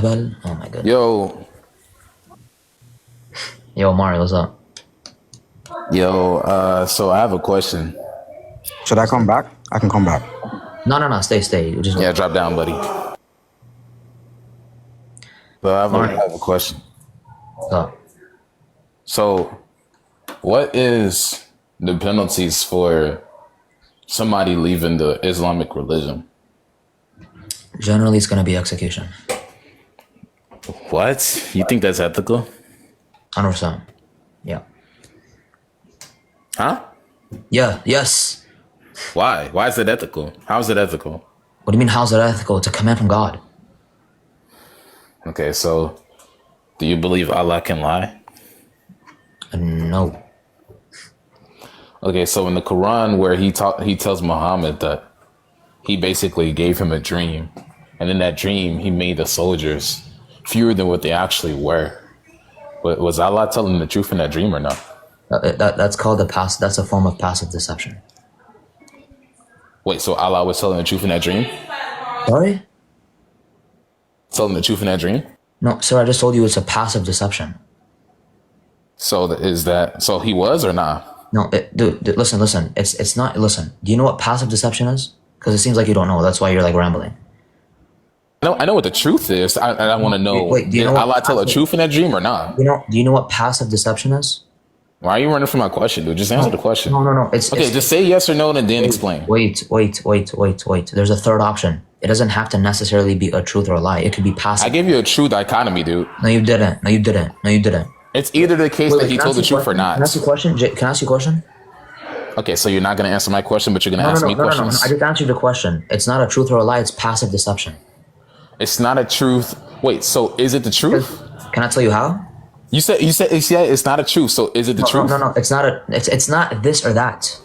أهبل. Oh my goodness. Yo, Mario, what's up? So I have a question. Should I come back? I can come back. No, stay. Yeah, drop down, buddy. So I have a question. What's up? So, what is the penalties for somebody leaving the Islamic religion? Generally, it's gonna be execution. What? You think that's ethical? 100%. Yeah. Huh? Yeah. Yes. Why? Why is it ethical? How is it ethical? What do you mean? How's it ethical? It's a command from God. Okay, so do you believe Allah can lie? No. Okay, so in the Quran, where he tells Muhammad that he basically gave him a dream, and in that dream he made the soldiers fewer than what they actually were. But was Allah telling the truth in that dream or not? That's called that's a form of passive deception. Wait, so Allah was telling the truth in that dream? Sorry? Telling the truth in that dream? No, sir, I just told you it's a passive deception. So so he was or not? No, dude, listen. It's not, listen. Do you know what passive deception is? Because it seems like you don't know. That's why you're like rambling. I know what the truth is. I want to know, did Allah tell the truth in that dream or not? Do you know what passive deception is? Why are you running from my question, dude? Just answer the question. No. Just say yes or no and then explain. Wait. There's a third option. It doesn't have to necessarily be a truth or a lie. It could be passive. I gave you a true dichotomy, dude. No, you didn't. It's either the case that he told the truth or not. Can I ask you a question? Can I ask you a question? Okay, so you're not going to answer my question, but you're going to ask me questions? No. I just answered the question. It's not a truth or a lie. It's passive deception. It's not a truth. Wait, so is it the truth? Can I tell you how? You said it's not a truth. So is it the truth? No. It's not it's not this or that.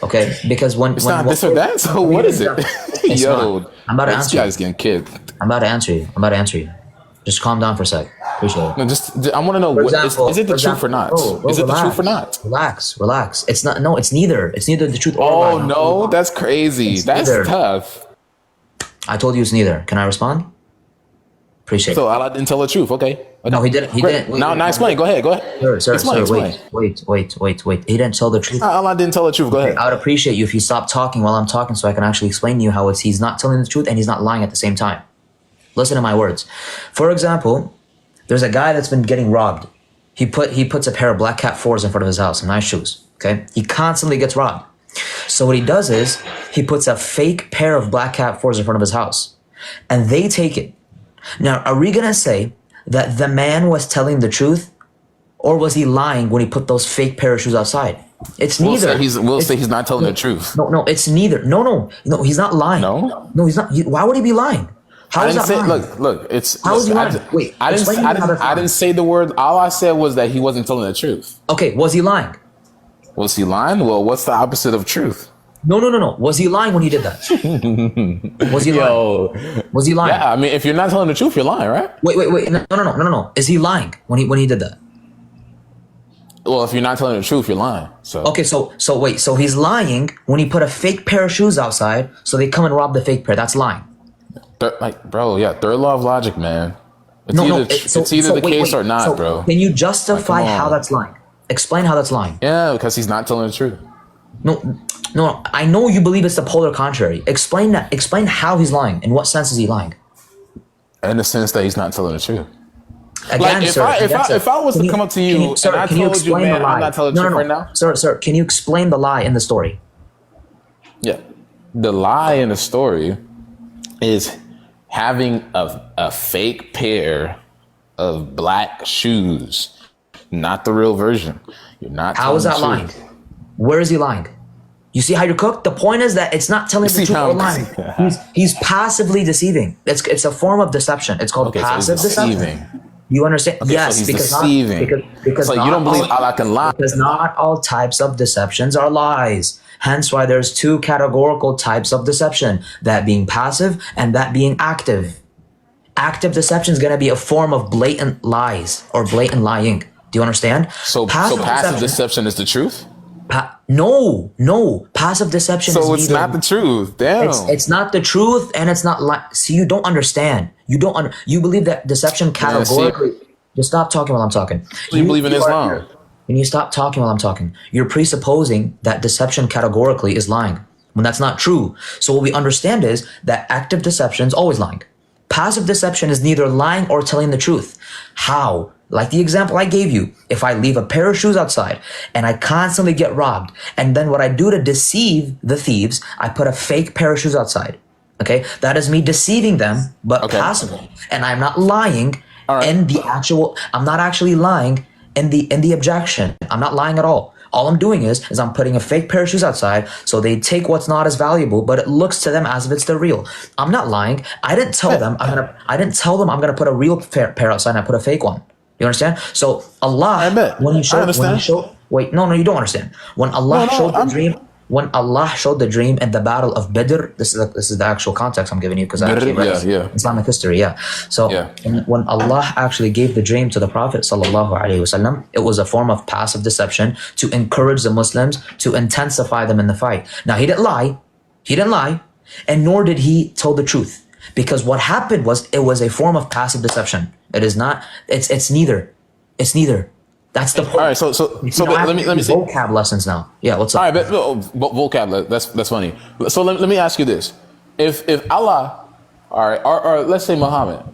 Okay, because it's not this or that. So what is it? Yo, I'm about to answer. This guy's getting kicked. I'm about to answer you. Just calm down for a sec. Appreciate it. No, I want to know. Is it the truth or not? Is it the truth or not? Relax. It's not. No, it's neither. It's neither the truth or lie. Oh no, that's crazy. That's tough. I told you it's neither. Can I respond? Appreciate it. So Allah didn't tell the truth. Okay. No, he didn't. Now explain. Go ahead. Sir, wait. He didn't tell the truth. Allah didn't tell the truth. Go ahead. I would appreciate you if you stop talking while I'm talking so I can actually explain to you how he's not telling the truth and he's not lying at the same time. Listen to my words. For example, there's a guy that's been getting robbed. He puts a pair of Black Cat 4s in front of his house, nice shoes. Okay? He constantly gets robbed. So what he does is he puts a fake pair of Black Cat 4s in front of his house and they take it. Now, are we going to say that the man was telling the truth or was he lying when he put those fake pair of shoes outside? It's neither. We'll say he's not telling the truth. No, it's neither. No, he's not lying. No, he's not. Why would he be lying? How is that lying? Look, it's. How is he lying? Wait, I didn't say the word. All I said was that he wasn't telling the truth. Okay, was he lying? Was he lying? Well, what's the opposite of truth? No. Was he lying when he did that? Was he lying? Was he lying? Yeah, I mean, if you're not telling the truth, you're lying, right? Wait. No. Is he lying when he did that? Well, if you're not telling the truth, you're lying. So okay, so wait, so he's lying when he put a fake pair of shoes outside, so they come and rob the fake pair. That's lying. Third law of logic, man. It's either the case or not, bro. Can you justify how that's lying? Explain how that's lying. Yeah, because he's not telling the truth. No. I know you believe it's the polar contrary. Explain that. Explain how he's lying. In what sense is he lying? In the sense that he's not telling the truth. Again, if I was to come up to you and I told you, man, I'm not telling the truth right now. Sir, can you explain the lie in the story? Yeah, the lie in the story is having a fake pair of black shoes, not the real version. You're not. How is that lying? Where is he lying? You see how you're cooked? The point is that it's not telling the truth or lying. He's passively deceiving. It's a form of deception. It's called passive deception. You understand? Okay, yes, so because deceiving. Because so you don't believe Allah can lie. Because not all types of deceptions are lies. Hence why there's two categorical types of deception, that being passive and that being active. Active deception is going to be a form of blatant lies or blatant lying. Do you understand? So passive deception is the truth? No. Passive deception is So it's neither. not the truth. Damn. It's not the truth, and it's not see, you don't understand. You believe that deception categorically. Just stop talking while I'm talking. You believe in Islam. When you stop talking while I'm talking, you're presupposing that deception categorically is lying, when that's not true. So what we understand is that active deception is always lying. Passive deception is neither lying or telling the truth. How? Like the example I gave you, if I leave a pair of shoes outside and I constantly get robbed, and then what I do to deceive the thieves, I put a fake pair of shoes outside. Okay? That is me deceiving them, but passively. And I'm not lying in the actual, I'm not actually lying in the objection. I'm not lying at all. All I'm doing is I'm putting a fake pair of shoes outside so they take what's not as valuable, but it looks to them as if it's the real. I'm not lying. I didn't tell them I'm gonna put a real pair outside and I put a fake one. You understand? So Allah, when you you don't understand. When Allah when Allah showed the dream in the battle of Badr, this is the actual context I'm giving you because I actually read Islamic history. So when Allah actually gave the dream to the Prophet sallallahu alaihi wasallam, it was a form of passive deception to encourage the Muslims, to intensify them in the fight. Now he didn't lie, and nor did he tell the truth, because what happened was it was a form of passive deception. It is not. It's neither. That's the point. All right, so let me see. Vocab lessons now. Yeah, what's up? All right, but vocab, that's funny. So let me ask you this: If Allah, all right, or let's say Muhammad,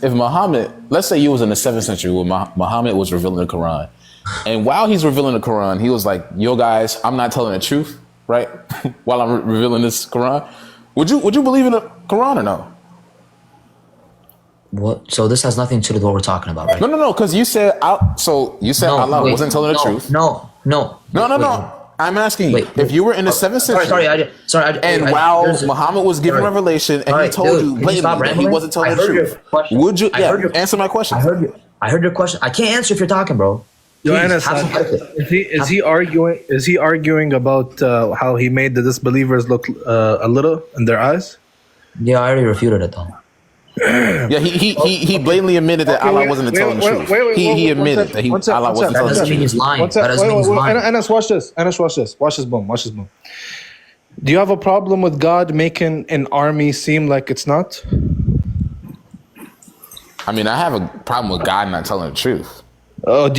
if Muhammad, let's say you was in the 7th century when Muhammad was revealing the Quran, and while he's revealing the Quran, he was like, "Yo, guys, I'm not telling the truth, right?" While I'm revealing this Quran, would you believe in the Quran or no? What? So this has nothing to do with what we're talking about, right? No, because you said Allah wasn't telling the truth. No. I'm asking you, if you were in the 7th century, while Muhammad was giving revelation and he told you blatantly that he wasn't telling the truth, would you answer my question? I heard your question. I can't answer if you're talking, bro. Johannes, is he arguing about how he made the disbelievers look a little in their eyes? Yeah, I already refuted it though. Yeah, he blatantly admitted that Allah wasn't telling the truth. He admitted that Allah wasn't telling the truth. That doesn't mean he's lying. That doesn't mean he's lying. Anas, watch this. Watch this, boom. Do you have a problem with God making an army seem like it's not? I mean, I have a problem with God not telling the truth. Do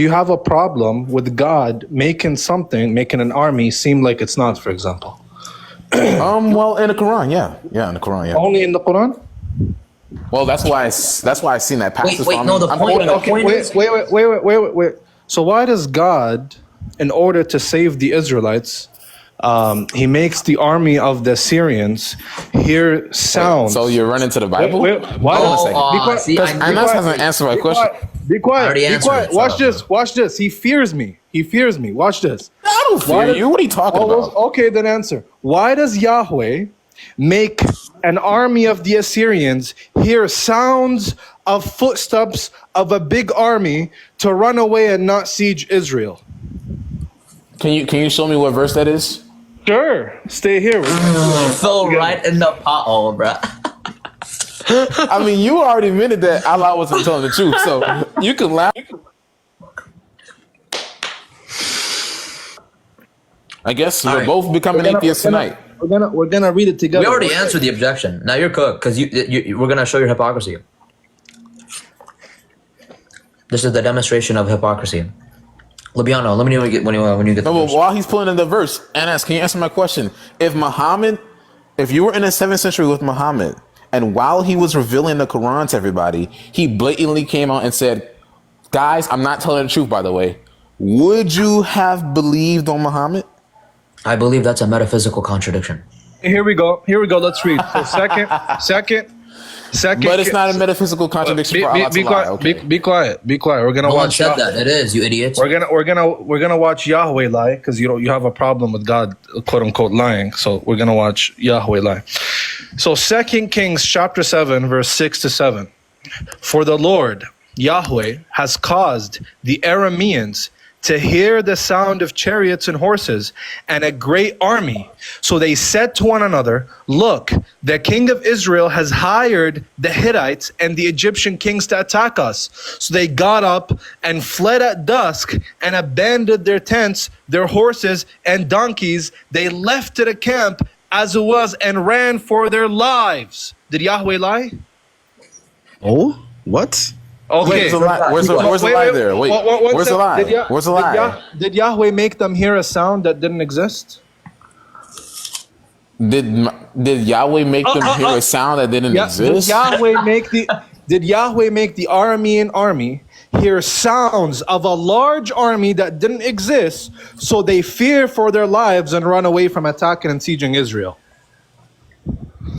you have a problem with God making an army seem like it's not, for example? Well, in the Quran, in the Quran, Only in the Quran? Well, that's why I seen that passage. Wait. So why does God, in order to save the Israelites, he makes the army of the Assyrians hear sounds? So you're running to the Bible? Anas hasn't answered my question. Be quiet. Watch this. He fears me. Watch this. I don't fear you. What are you talking about? Okay, then answer. Why does Yahweh make an army of the Assyrians hear sounds of footsteps of a big army to run away and not siege Israel? Can you show me what verse that is? Sure. Stay here. Fell right in the pothole, bro. I mean, you already admitted that Allah wasn't telling the truth, so you can laugh. I guess we're both becoming atheists tonight. We're gonna read it together. We already answered the objection. Now you're cooked because we're gonna show your hypocrisy. This is the demonstration of hypocrisy. Lubiano, let me know when you get. No, but while he's pulling in the verse, Anas, can you answer my question? If you were in the 7th century with Muhammad, and while he was revealing the Quran to everybody, he blatantly came out and said, "Guys, I'm not telling the truth, by the way." Would you have believed on Muhammad? I believe that's a metaphysical contradiction. Here we go. Let's read. So second. But it's not a metaphysical contradiction for Allah to lie. Okay. Be quiet. We're gonna watch. No one said that. It is, you idiots. We're gonna watch Yahweh lie because you have a problem with God, quote unquote, lying. So we're gonna watch Yahweh lie. So 2 Kings chapter 7 verse 6 to 7. For the Lord Yahweh has caused the Arameans to hear the sound of chariots and horses and a great army. So they said to one another, look, the king of Israel has hired the Hittites and the Egyptian kings to attack us. So they got up and fled at dusk and abandoned their tents, their horses and donkeys. They left to the camp as it was and ran for their lives. Did Yahweh lie? Oh, what? Okay. Where's the lie? Where's the lie there? Wait, where's the lie? Where's the lie? Did Yahweh make them hear a sound that didn't exist? Did Yahweh make them hear a sound that didn't exist? Did Yahweh make the Aramean army hear sounds of a large army that didn't exist, so they fear for their lives and run away from attacking and sieging Israel?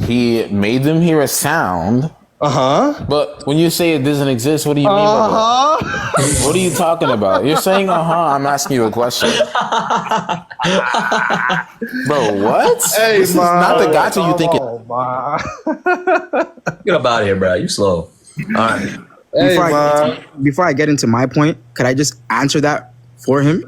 He made them hear a sound. But when you say it doesn't exist, what do you mean by that? What are you talking about? You're saying I'm asking you a question. Bro, what? Hey, this is not the gotcha you think it. Get up out of here, bro. You slow. All right. Before I get into my point, could I just answer that for him?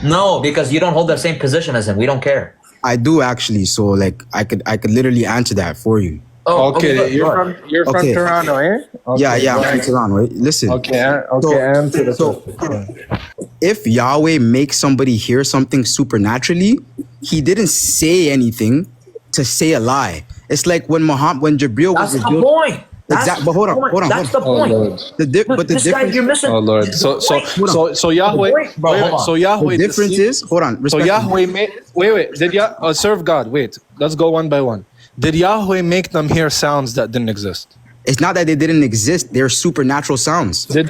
No, because you don't hold the same position as him. We don't care. I do actually. So like I could literally answer that for you. Oh, Okay, good. you're from Okay. Toronto, eh? Okay, Yeah, I'm right. from Toronto. Right? Listen. Answer the If Yahweh makes somebody hear something supernaturally, he didn't say anything to say a lie. It's like when Jibril was That's the revealed. point. Exactly. But hold on. That's the point. But the This guy, difference. you're missing. Oh Lord. So Yahweh. Bro, hold on. So Yahweh. The difference is. Hold on. So respectfully. Yahweh made. Wait. Did serve God? Wait. Let's go one by one. Did Yahweh make them hear sounds that didn't exist? It's not that they didn't exist. They're supernatural sounds. Did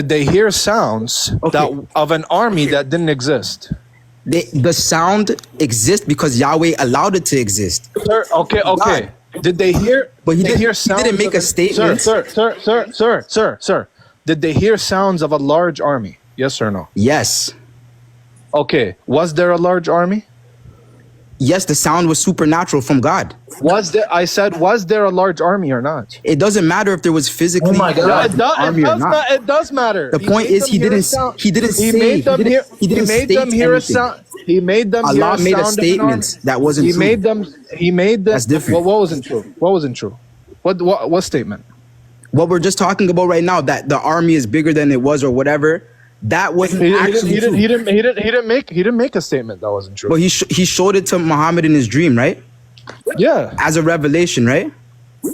they hear sounds of an army that didn't exist? The sound exists because Yahweh allowed it to exist. Sir, okay. God. Did they hear? But he they didn't- hear he sounds didn't make of a statement. Sir. Did they hear sounds of a large army? Yes or no? Yes. Okay. Was there a large army? Yes, the sound was supernatural from God. Was there a large army or not? It doesn't matter if there was physically Oh my God. a It army or not. It does matter. The point is he didn't say He made them hear a anything. sound. He made them hear a Allah made a sound of an army. statement that wasn't He true. made them. That's different. What wasn't true? What wasn't true? What statement? What we're just talking about right now, that the army is bigger than it was or whatever, that wasn't actually true. He didn't make a statement that wasn't true. But he showed it to Muhammad in his dream, right? Yeah. As a revelation, right?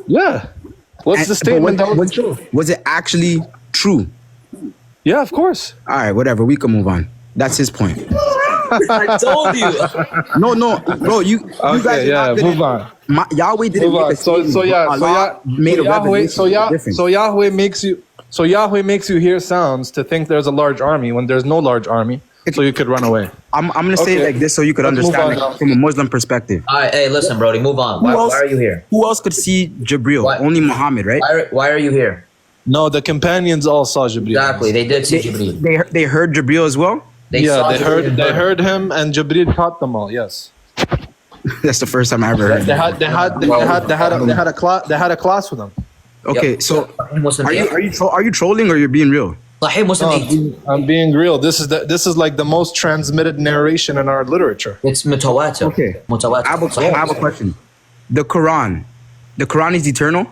Yeah. What's the statement that wasn't true? Was it actually true? Yeah, of course. All right, whatever. We can move on. That's his point. I told you. No, bro. You guys are not gonna- Move on. Yahweh didn't make a statement. but Allah made a revelation. Different. So Yahweh makes you hear sounds to think there's a large army when there's no large army, so you could run away. I'm gonna say it Okay. like this so you could Let's move understand on it from a Muslim perspective. All right, hey, listen, Brody, move on. Why are you here? Who else could see Jibril? Why- Only Muhammad, right? Why are you here? No, the companions all saw Jibreel. Exactly, they did see Jibreel. They heard Jibril as well. They saw Jibreel. They heard him, and Jibreel taught them all. Yes, That's the first time I ever heard. they that. had a class with him. Okay, Yep. so Muslim are you trolling or you're being real? Sahih Muslim. I'm being real. This is like the most transmitted narration in our literature. It's mutawatir. Okay. Mutawatir. I have a question. The Quran is eternal.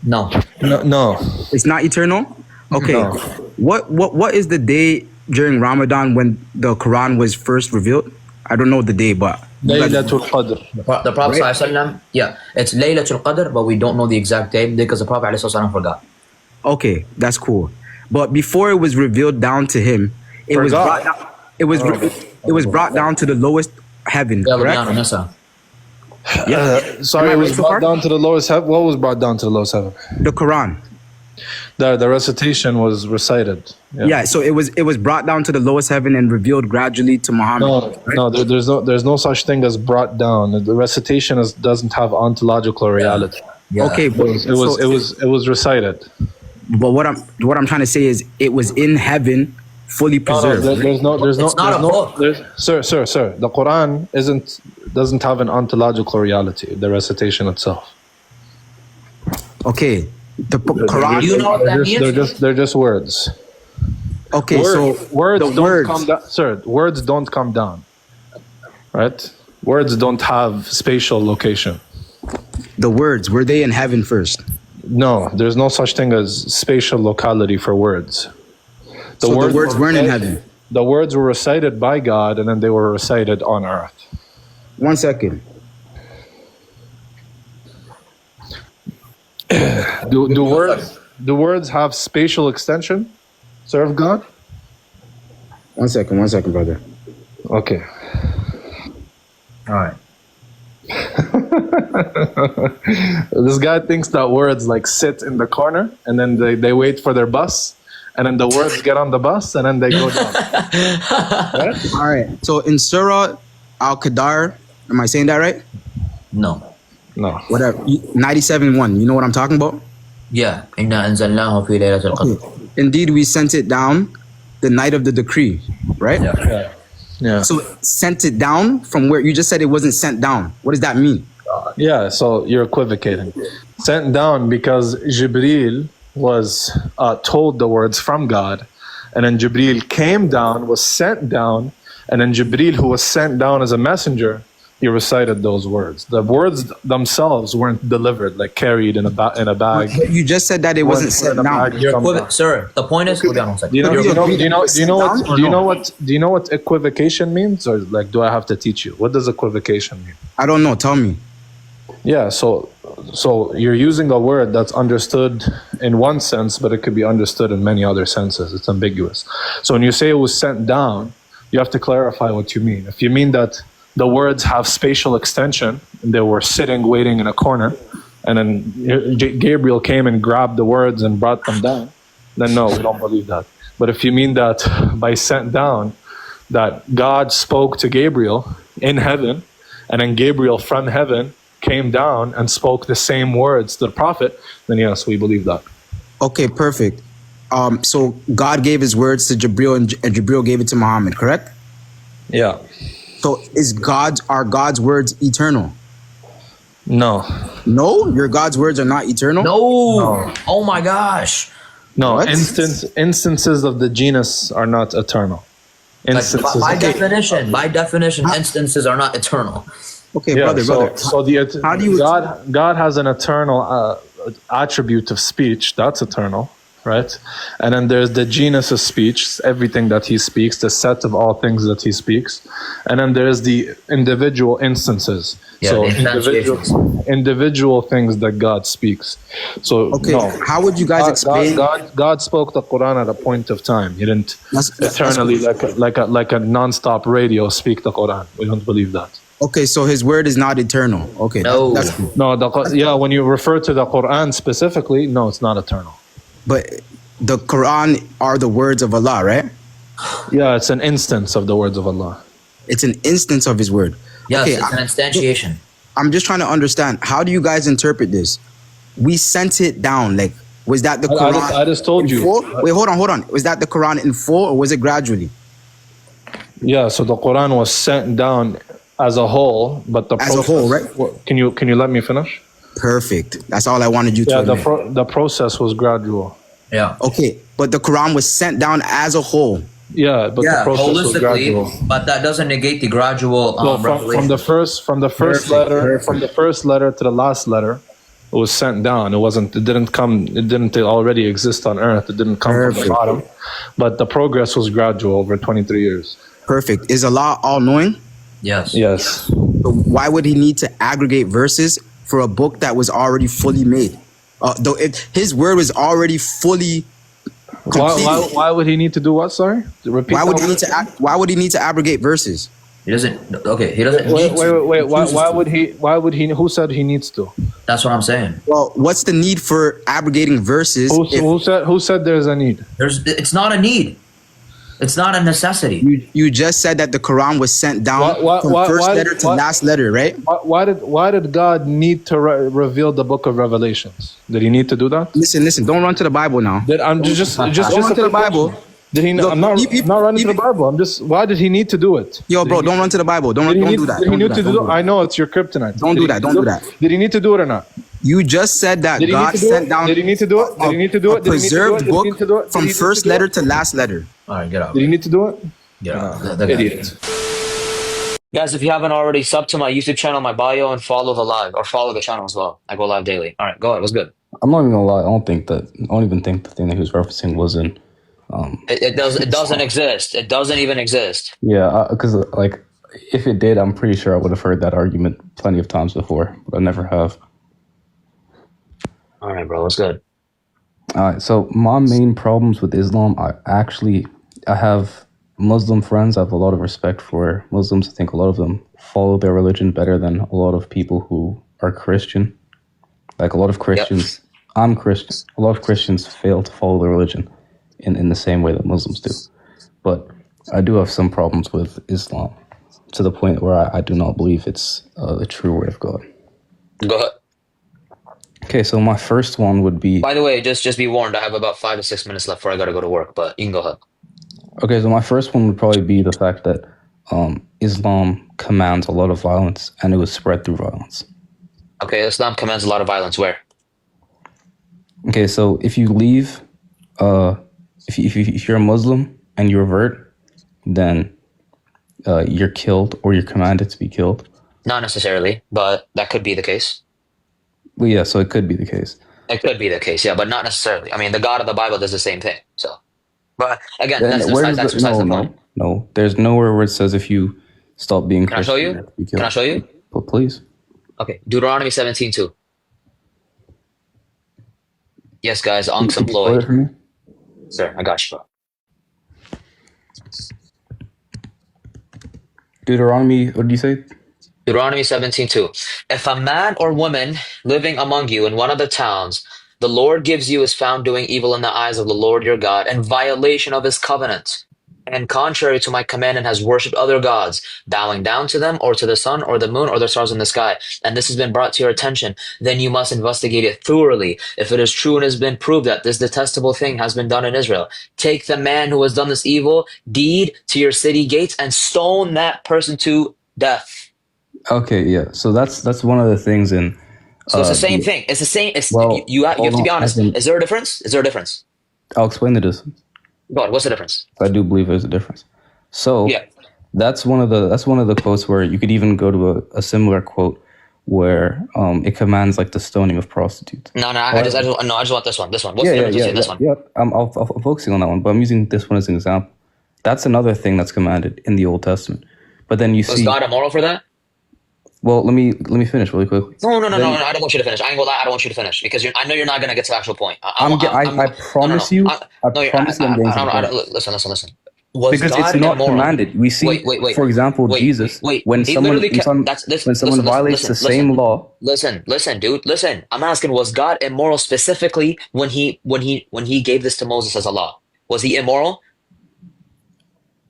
No. No. It's not eternal. Okay. No. What is the day during Ramadan when the Quran was first revealed? I don't know the day, but Laylatul Qadr. The Prophet ﷺ, yeah, it's Laylatul Qadr, but we don't know the exact day because the Prophet ﷺ forgot. okay, that's cool. But before it was revealed down to him, it was Forgot. brought down, it was brought down to the lowest heaven. Correct? Sorry, Am I it was right so brought far? down to the lowest heaven. What was brought down to the lowest heaven? The Quran. The recitation was recited. Yeah. So it was brought down to the lowest heaven and revealed gradually to Muhammad. There's no such thing as brought down. The recitation doesn't have ontological reality. Yeah. Okay, but It was recited. But what I'm trying to say is it was in heaven, fully preserved. Sir. The Quran doesn't have an ontological reality. The recitation itself. Okay, the Quran. Do you know what that means? They're just words. Okay, so words the don't words. come down, sir. Words don't come down, right? Words don't have spatial location. The words, were they in heaven first? No, there's no such thing as spatial locality for words. So the words weren't in heaven. The words were recited by God, and then they were recited on earth. 1 second. Do words have spatial extension? Serve God? 1 second, brother. Okay. All right. This guy thinks that words like sit in the corner and then they wait for their bus, and then the words get on the bus and then they go down. Right? All right. So in Surah Al-Qadar, am I saying that right? No. No. Whatever. 97:1. You know what I'm talking about? Yeah. إِنَّا أَنزَلْنَاهُ فِي لَيْلَةِ الْقَدْرِ. Indeed, we sent it down the night of the decree, right? Yeah. Yeah. So sent it down from where? You just said it wasn't sent down. What does that mean? Yeah, so you're equivocating. Sent down because Jibreel was told the words from God, and then Jibreel came down, was sent down, and then Jibreel, who was sent down as a messenger, he recited those words. The words themselves weren't delivered, like carried in a bag. But you just said that it wasn't sent down. Sir, the point is, hold on one second. Do you know what equivocation means, or like, do I have to teach you? What does equivocation mean? I don't know. Tell me. Yeah, so you're using a word that's understood in one sense, but it could be understood in many other senses. It's ambiguous. So when you say it was sent down, you have to clarify what you mean. If you mean that the words have spatial extension and they were sitting, waiting in a corner, and then Gabriel came and grabbed the words and brought them down, then no, we don't believe that. But if you mean that by sent down, that God spoke to Gabriel in heaven, and then Gabriel from heaven came down and spoke the same words to the prophet, then yes, we believe that. Okay, perfect. So God gave his words to Jibril, and Jibril gave it to Muhammad, correct? Yeah. So are God's words eternal? No. No? Your God's words are not eternal? No. Oh my gosh. No, What? instances of the genus are not eternal. Like, Instances. by definition, instances are not eternal. Okay, Yeah, brother. so How do you- God has an eternal attribute of speech, that's eternal, right? And then there's the genus of speech, everything that he speaks, the set of all things that he speaks. And then there's the individual instances. Yeah, So the instantiations. individual things that God speaks. So Okay, no. how would you guys explain? God spoke the Quran at a point of time. He didn't That's eternally, like a non-stop radio, speak the Quran. We don't believe that. Okay, so his word is not eternal. Okay, No. that's cool. No, when you refer to the Quran specifically, no, it's not eternal. But the Quran are the words of Allah, right? Yeah, it's an instance of the words of Allah. It's an instance of his word. Yes, Okay, it's an instantiation. I'm just trying to understand. How do you guys interpret this? We sent it down. Like, was that the Quran? I just told in you. full? Wait, hold on. Was that the Quran in full, or was it gradually? Yeah, so the Quran was sent down as a whole, but the As a whole, right? Can you let me finish? Perfect. That's all I wanted you to Yeah, admit. the process was gradual. Yeah. Okay, but the Quran was sent down as a whole. Yeah, but the process was holistically, gradual. but that doesn't negate the gradual So revelation. from the first letter to the last letter, it was sent down. It didn't already exist on earth. It didn't come from the Perfect. bottom. But the progress was gradual over 23 years. Perfect. Is Allah all-knowing? Yes. Yes. So why would he need to aggregate verses for a book that was already fully made? Though his word was already fully completed. Why would he need to do what? Sorry, repeat. Why would that he need to why would he need to aggregate verses? He doesn't. Okay, he doesn't. Wait. need to. Why would he? Why would he? Who said he needs to? That's what I'm saying. Well, what's the need for aggregating verses? Who said there's a need? It's not a need. It's not a necessity. You just said that the Quran was sent down from first letter to last letter, right? Why did God need to reveal the book of Revelations? Did he need to do that? Listen. Don't run to the Bible now. I'm just Don't run to the Bible. Did he? Look, I'm not running to the Bible. I'm just. Why did he need to do it? Yo, bro, don't run to the Bible. Don't do that. Did he need to do? I know it's your kryptonite. Don't do that. Did he need to do it or not? You just said that Did he need God to do sent it? down Did he need to do it? Did he need to do it? Did he need to do preserved it? Did he book need to do it? from first letter to last letter. All right, get out. Did he need to do it? Get out. The guy. Idiot. Guys, if you haven't already, sub to my YouTube channel, my bio, and follow the live, or follow the channel as well. I go live daily. All right, go ahead. What's good? I'm not even gonna lie. I don't even think the thing that he was referencing was in. It doesn't exist. It doesn't even exist. Yeah, because like, if it did, I'm pretty sure I would have heard that argument plenty of times before, but I never have. All right, bro. What's good? All right. So my main problems with Islam, I have Muslim friends. I have a lot of respect for Muslims. I think a lot of them follow their religion better than a lot of people who are Christian. Like a lot of Christians, I'm Christian. A lot of Christians fail to follow their religion in the same way that Muslims do. But I do have some problems with Islam to the point where I do not believe it's the true word of God. Go ahead. Okay, so my first one would be... By the way, just be warned. I have about 5 to 6 minutes left before I got to go to work, but you can go ahead. Okay, so my first one would probably be the fact that Islam commands a lot of violence, and it was spread through violence. Okay, Islam commands a lot of violence. Where? Okay, so if you leave, if you're a Muslim and you revert, then you're killed or you're commanded to be killed. Not necessarily, but that could be the case. Well, yeah, so it could be the case. It could be the case, yeah, but not necessarily. I mean, the God of the Bible does the same thing. So, but again, Then that's where besides, does that's besides the point. No, there's nowhere where it says if you stop being Can I show Christian, you? have to be killed. Can I show you? But please. Okay, Deuteronomy 17:2. Yes, guys, Unc's Can you quote it employed. for me? Sir, I got you, bro. Deuteronomy, what did you say? Deuteronomy 17:2. If a man or woman living among you in one of the towns the Lord gives you is found doing evil in the eyes of the Lord your God, and violation of his covenant, and contrary to my commandment has worshipped other gods, bowing down to them or to the sun or the moon or the stars in the sky, and this has been brought to your attention, then you must investigate it thoroughly. If it is true and has been proved that this detestable thing has been done in Israel, take the man who has done this evil deed to your city gates and stone that person to death. Okay, yeah. So that's one of the things in... So it's the same thing. It's the same. It's, Well, you have to be honest. as in- Is there a difference? Is there a difference? I'll explain the difference. Go on. What's the difference? I do believe there's a difference. So Yeah. that's one of the quotes where you could even go to a similar quote where it commands like the stoning of prostitutes. No, I just want this one. This one. What's the difference between this one? Yeah. I'm focusing on that one, but I'm using this one as an example. That's another thing that's commanded in the Old Testament. But then you Was see... God immoral for that? Well, let me finish really quickly. No. I don't want you to finish. I ain't gonna lie. I don't want you to finish because I know you're not gonna get to the actual point. I promise you. I'm going to. Listen. Was Because God it's not immoral? commanded. We see, Wait. for example, Jesus. When someone violates the same law. Listen, dude. Listen. I'm asking: was God immoral specifically when he gave this to Moses as a law? Was he immoral?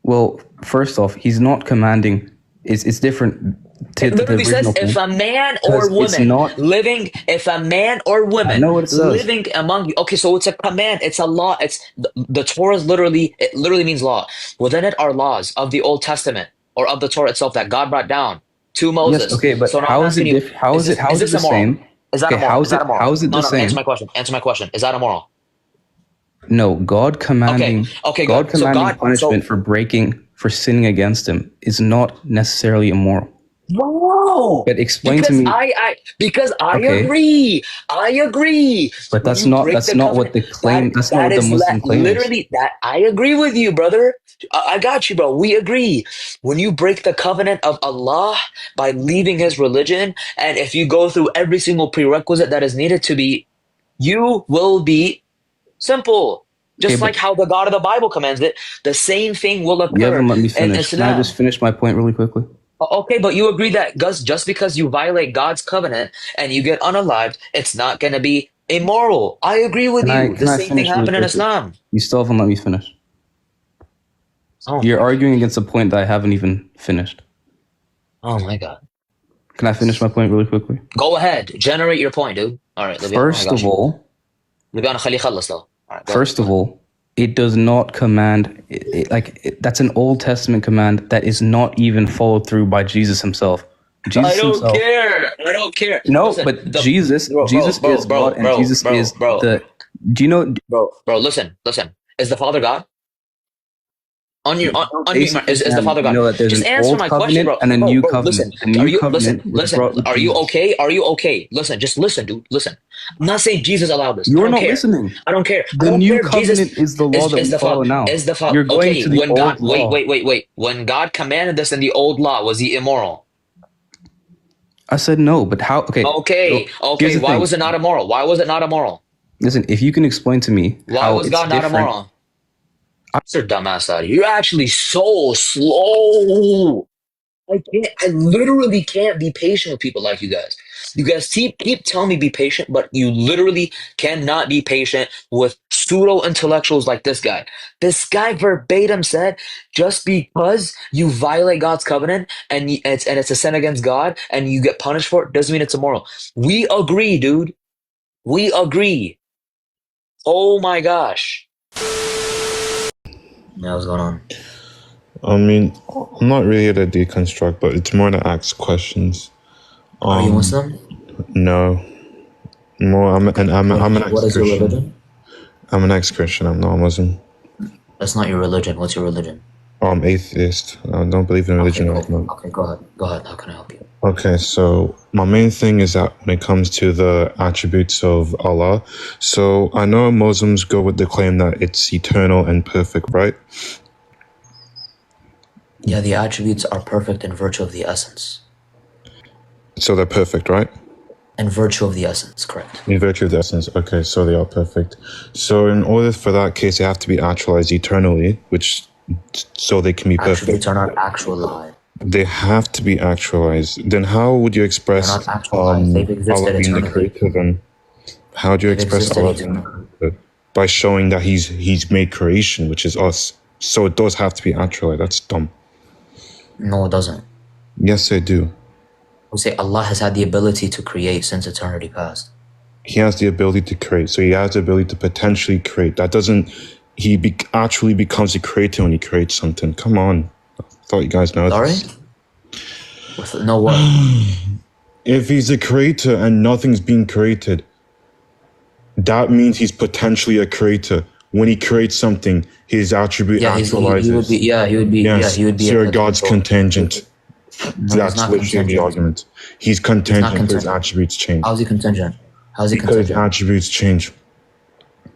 Well, first off, he's not commanding. It's different. It literally says if a man or woman living among you. Okay, so it's a command. It's a law. It's the Torah is literally means law. Within it are laws of the Old Testament or of the Torah itself that God brought down to Moses. Yes, okay, but so how is it? How is it the same? Is that immoral? How is it the same? Answer my question. Is that immoral? No, God commanding. Okay. God good. commanding punishment for sinning against Him is not necessarily immoral. Wow. But explain to me. I Okay. agree. I agree. But that's not what the claim. That's not what the Muslim claim is. Literally, that I agree with you, brother. I got you, bro. We agree. When you break the covenant of Allah by leaving His religion, and if you go through every single prerequisite that is needed to be, you will be simple. Just like how the God of the Bible commands it, the same thing will occur. You haven't let me finish. Can I just finish my point really quickly? Okay, but you agree that just because you violate God's covenant and you get unalived, it's not going to be immoral. I agree with you. The same thing happened in Islam. You still haven't let me finish. Oh, You're arguing against a point that I haven't even finished. oh my God. Can I finish my point really quickly? Go ahead. Generate your point, dude. All right. First of all, it does not command, that's an Old Testament command that is not even followed through by Jesus himself. Jesus I don't himself. care. I don't care. No, Listen, but Jesus is God, and Jesus is the. Do you know? bro. Listen. Is the Father God? Unmute Basically, is the Sam, Father you God? know that there's Just an answer old my question, covenant bro. and a new Bro, covenant. listen. The Are new you covenant was listen? brought with Are you Jesus. okay? Are you okay? Listen, just listen, dude. Listen. I'm not saying Jesus allowed this. I You're don't not care. listening. I don't care. I The don't new care if Jesus covenant is the law that is we the follow Father. now. Is the Father You're going okay? to the When God old law. wait. When God commanded this in the old law, was he immoral? I said no, but how? Okay, so here's Okay. the Why thing. was it not immoral? Why was it not immoral? Listen, if you can explain to me Why how was it's God not different. immoral? Sir, dumbass out of here. You're actually so slow. I literally can't be patient with people like you guys. You guys keep telling me be patient, but you literally cannot be patient with pseudo intellectuals like this guy. This guy verbatim said, just because you violate God's covenant and it's a sin against God and you get punished for it, doesn't mean it's immoral. We agree, dude. We agree. Oh my gosh. Yeah, what's going on? I mean, I'm not really here to deconstruct, but it's more to ask questions. Are you Muslim? No, more. I'm an What is your ex-Christian. religion? I'm an ex-Christian. I'm not a Muslim. That's not your religion. What's your religion? I'm atheist. I don't believe in Okay, religion or cool. anything. Okay, go ahead. Go ahead. How can I help you? Okay, so my main thing is that when it comes to the attributes of Allah, so I know Muslims go with the claim that it's eternal and perfect, right? Yeah, the attributes are perfect in virtue of the essence. So they're perfect, right? In virtue of the essence, correct. In virtue of the essence. Okay, so they are perfect. So in order for that case, they have to be actualized eternally, which so they can be perfect. Attributes are not actualized. They have to be actualized. Then how would you They're express not actualized. They've existed Allah being the eternally. creator then? How do you They've express existed Allah being the eternally. creator? By showing that he's made creation, which is us. So it does have to be actualized. That's dumb. No, it doesn't. Yes, they do. We say Allah has had the ability to create since eternity past. He has the ability to create. So he has the ability to potentially create. That doesn't... actually becomes a creator when he creates something. Come on. I thought you guys know Sorry? this. No what? If he's a creator and nothing's being created, that means he's potentially a creator. When he creates something, his attribute actualizes. He would be. Yeah, he would be. Yes, Yeah, he would be. so you're God's contingent. No, That's he's not literally the contingent. argument. He's contingent because his contingent. attributes change. How's he contingent? How's he Because his contingent? attributes change.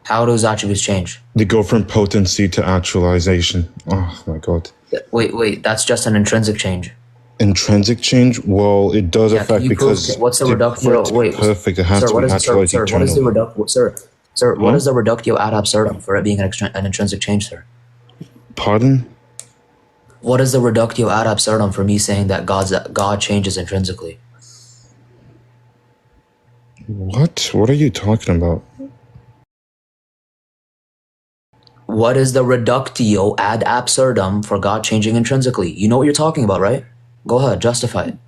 How do his attributes change? They go from potency to actualization. Oh my God. Wait. That's just an intrinsic change. Intrinsic change? Well, it does Yeah, can affect you because prove what's the for it reductio? to be Wait, perfect, it has sir, to what be is actualized sir? What is the eternally. sir? What is the reductio ad absurdum for it being an intrinsic change, sir? Pardon? What is the reductio ad absurdum for me saying that God changes intrinsically? What? What are you talking about? What is the reductio ad absurdum for God changing intrinsically? You know what you're talking about, right? Go ahead, justify it.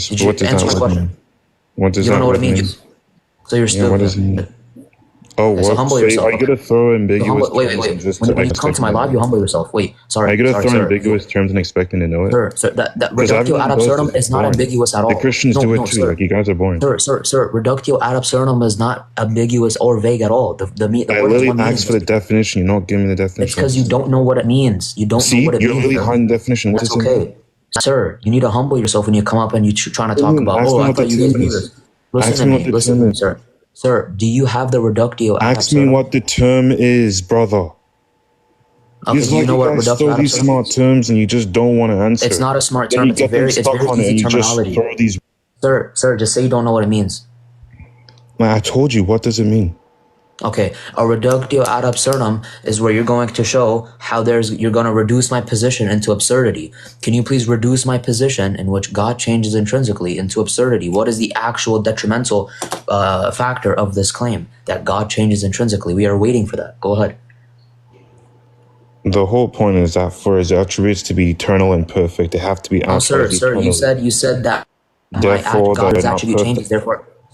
Did you What does answer my that question? mean? What does You don't that know what it mean? means. So you're Yeah, what does it stupid. mean? Oh, Okay, so what? humble So yourself. are you gonna throw ambiguous Wait. terms just When you come to my live, you humble yourself. Wait, Are you gonna throw sir. ambiguous terms and expecting to know it? Sir, that Because reductio ad everyone does absurdum this. is not Boring. ambiguous at all. The Christians do it too. Sir. Like you guys are boring. Sir, reductio ad absurdum is not ambiguous or vague at all. The I word has literally one meaning. asked for the definition. You're not giving me the It's definition. because you don't know what it means. You don't know See, what it you're means. really Sir. hiding definition. What That's does it mean? okay. Sir, you need to humble yourself when you come up and you're trying to talk about, Ask me I what the thought you guys term knew is. this. Listen to me, sir. Sir, do you have the reductio ad Ask me absurdum? what the term is, brother. Okay, It's do you like know you what guys reductio throw ad these absurdum smart is? terms and you just don't want to answer. It's not a smart Then term. you It's get them very stuck on it easy and you just terminology. throw these. Sir, just say you don't know what it means. Man, I told you. What does it mean? Okay, a reductio ad absurdum is where you're going to show how you're going to reduce my position into absurdity. Can you please reduce my position in which God changes intrinsically into absurdity? What is the actual detrimental factor of this claim that God changes intrinsically? We are waiting for that. Go ahead. The whole point is that for his attributes to be eternal and perfect, they have to be No, actualized sir, eternally. you said that Therefore, God's they're not attribute changes. perfect.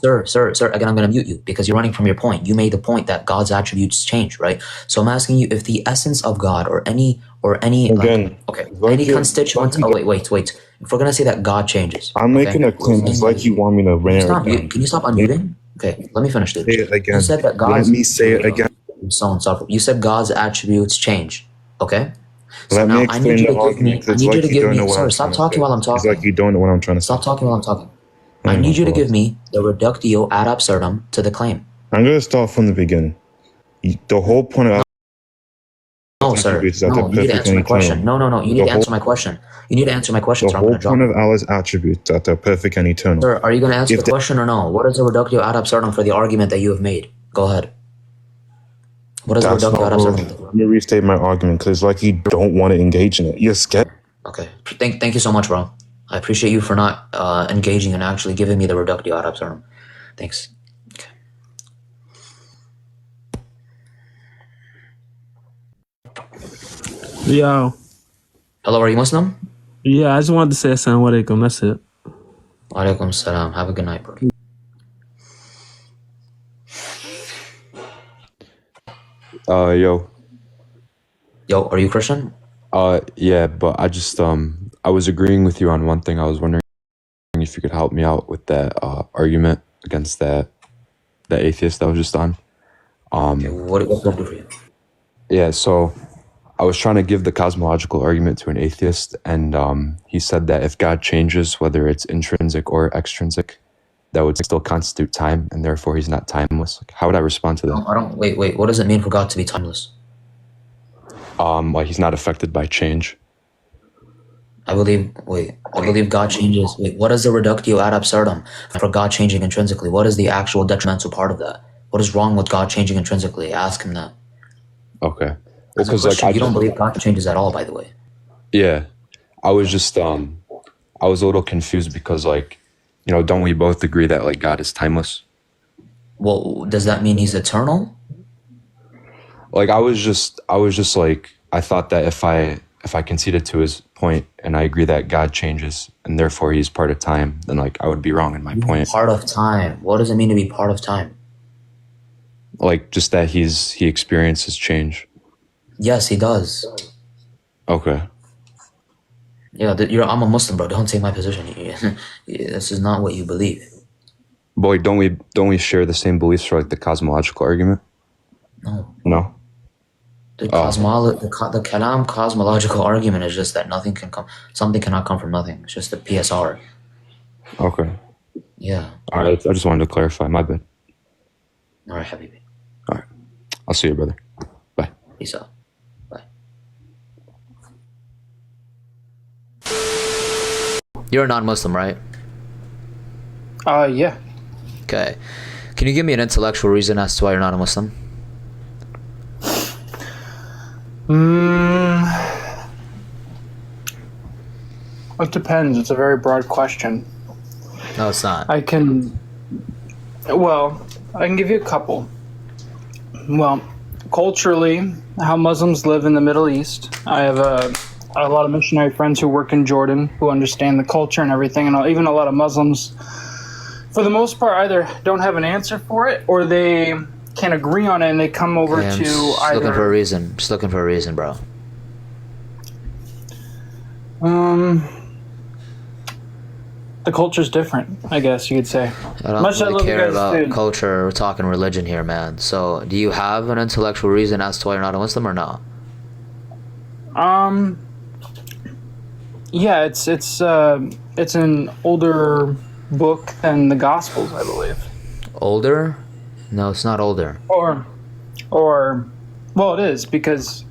Therefore, sir, again, I'm going to mute you because you're running from your point. You made the point that God's attributes change, right? So I'm asking you if the essence of God or any or any Again, okay, like any you- constituent. like you- Wait. If we're gonna say that God changes, I'm okay? making a claim. It's like you want me to narrow it down. Can you stop unmuting? Okay, let me finish, dude. Say it again. You said that God's Let me say it again. so on and so forth. You said God's attributes change. Okay. So Let now me I explain need you the to give me. argument. I It's need you like to you give don't know me. what Sorry, I'm stop trying to talking say. while I'm It's talking. like you don't know what I'm trying to say. Stop talking while I'm talking. Oh I my need you to God. give me the reductio ad absurdum to the claim. I'm gonna start from the beginning. The whole point of No, sir. attributes is that No, they're you need to perfect answer and my question. eternal. No. You need The to answer whole- my question. You need to answer my question, The or I'm going whole to drop point you. of Allah's attributes that they're perfect and eternal. Sir, are you going to answer If the the- question or no? What is the reductio ad absurdum for the argument that you have made? Go ahead. What is the That's reductio not ad what, absurdum? let me restate my argument because it's like you don't want to engage in it. You're scared. Okay. Thank you so much, bro. I appreciate you for not engaging and actually giving me the reductio ad absurdum. Thanks. Okay. Yo. Hello, are you Muslim? Yeah, I just wanted to say assalamu alaikum. That's it. Walaikum salam. Have a good night, bro. Yo. Yo, are you Christian? Yeah, but I just I was agreeing with you on one thing. I was wondering if you could help me out with that argument against that atheist that was just on. Okay, what can I do for you? Yeah, so I was trying to give the cosmological argument to an atheist, and he said that if God changes, whether it's intrinsic or extrinsic, that would still constitute time, and therefore he's not timeless. Like, how would I respond to that? I don't. Wait. What does it mean for God to be timeless? Like he's not affected by change. I believe God changes. Wait, what is the reductio ad absurdum for God changing intrinsically? What is the actual detrimental part of that? What is wrong with God changing intrinsically? Ask him that. Okay. As a Because Christian, you don't believe God changes at all, by the way. Yeah, I was just I was a little confused because don't we both agree that like God is timeless? Well, does that mean he's eternal? Like I was just like I thought that if I conceded to his point and I agree that God changes and therefore he's part of time, then like I would be wrong in my point. Part of time. What does it mean to be part of time? Like just that he experiences change. Yes, he does. Okay. Yeah, I'm a Muslim, bro. Don't take my position. This is not what you believe. Boy, don't we share the same beliefs for like the cosmological argument? No. No. The kalam cosmological argument is just that something cannot come from nothing. It's just the PSR. Okay. Yeah. All right. I just wanted to clarify. My bad. All right, Habibi. All right. I'll see you, brother. Bye. Peace out. Bye. You're a non-Muslim, right? Yeah. Okay. Can you give me an intellectual reason as to why you're not a Muslim? It depends. It's a very broad question. No, it's not. I can give you a couple. Well, culturally, how Muslims live in the Middle East. I have a lot of missionary friends who work in Jordan who understand the culture and everything, and even a lot of Muslims, for the most part, either don't have an answer for it or they can't agree on it, and they come over I'm to just either. looking for a reason. Just looking for a reason, bro. The culture's different, I guess you could say. I don't Much as I really love you care guys, about dude. culture. We're talking religion here, man. So, do you have an intellectual reason as to why you're not a Muslim or no? Yeah, it's an older book than the Gospels, I believe. Older? No, it's not older. Or, well, it is because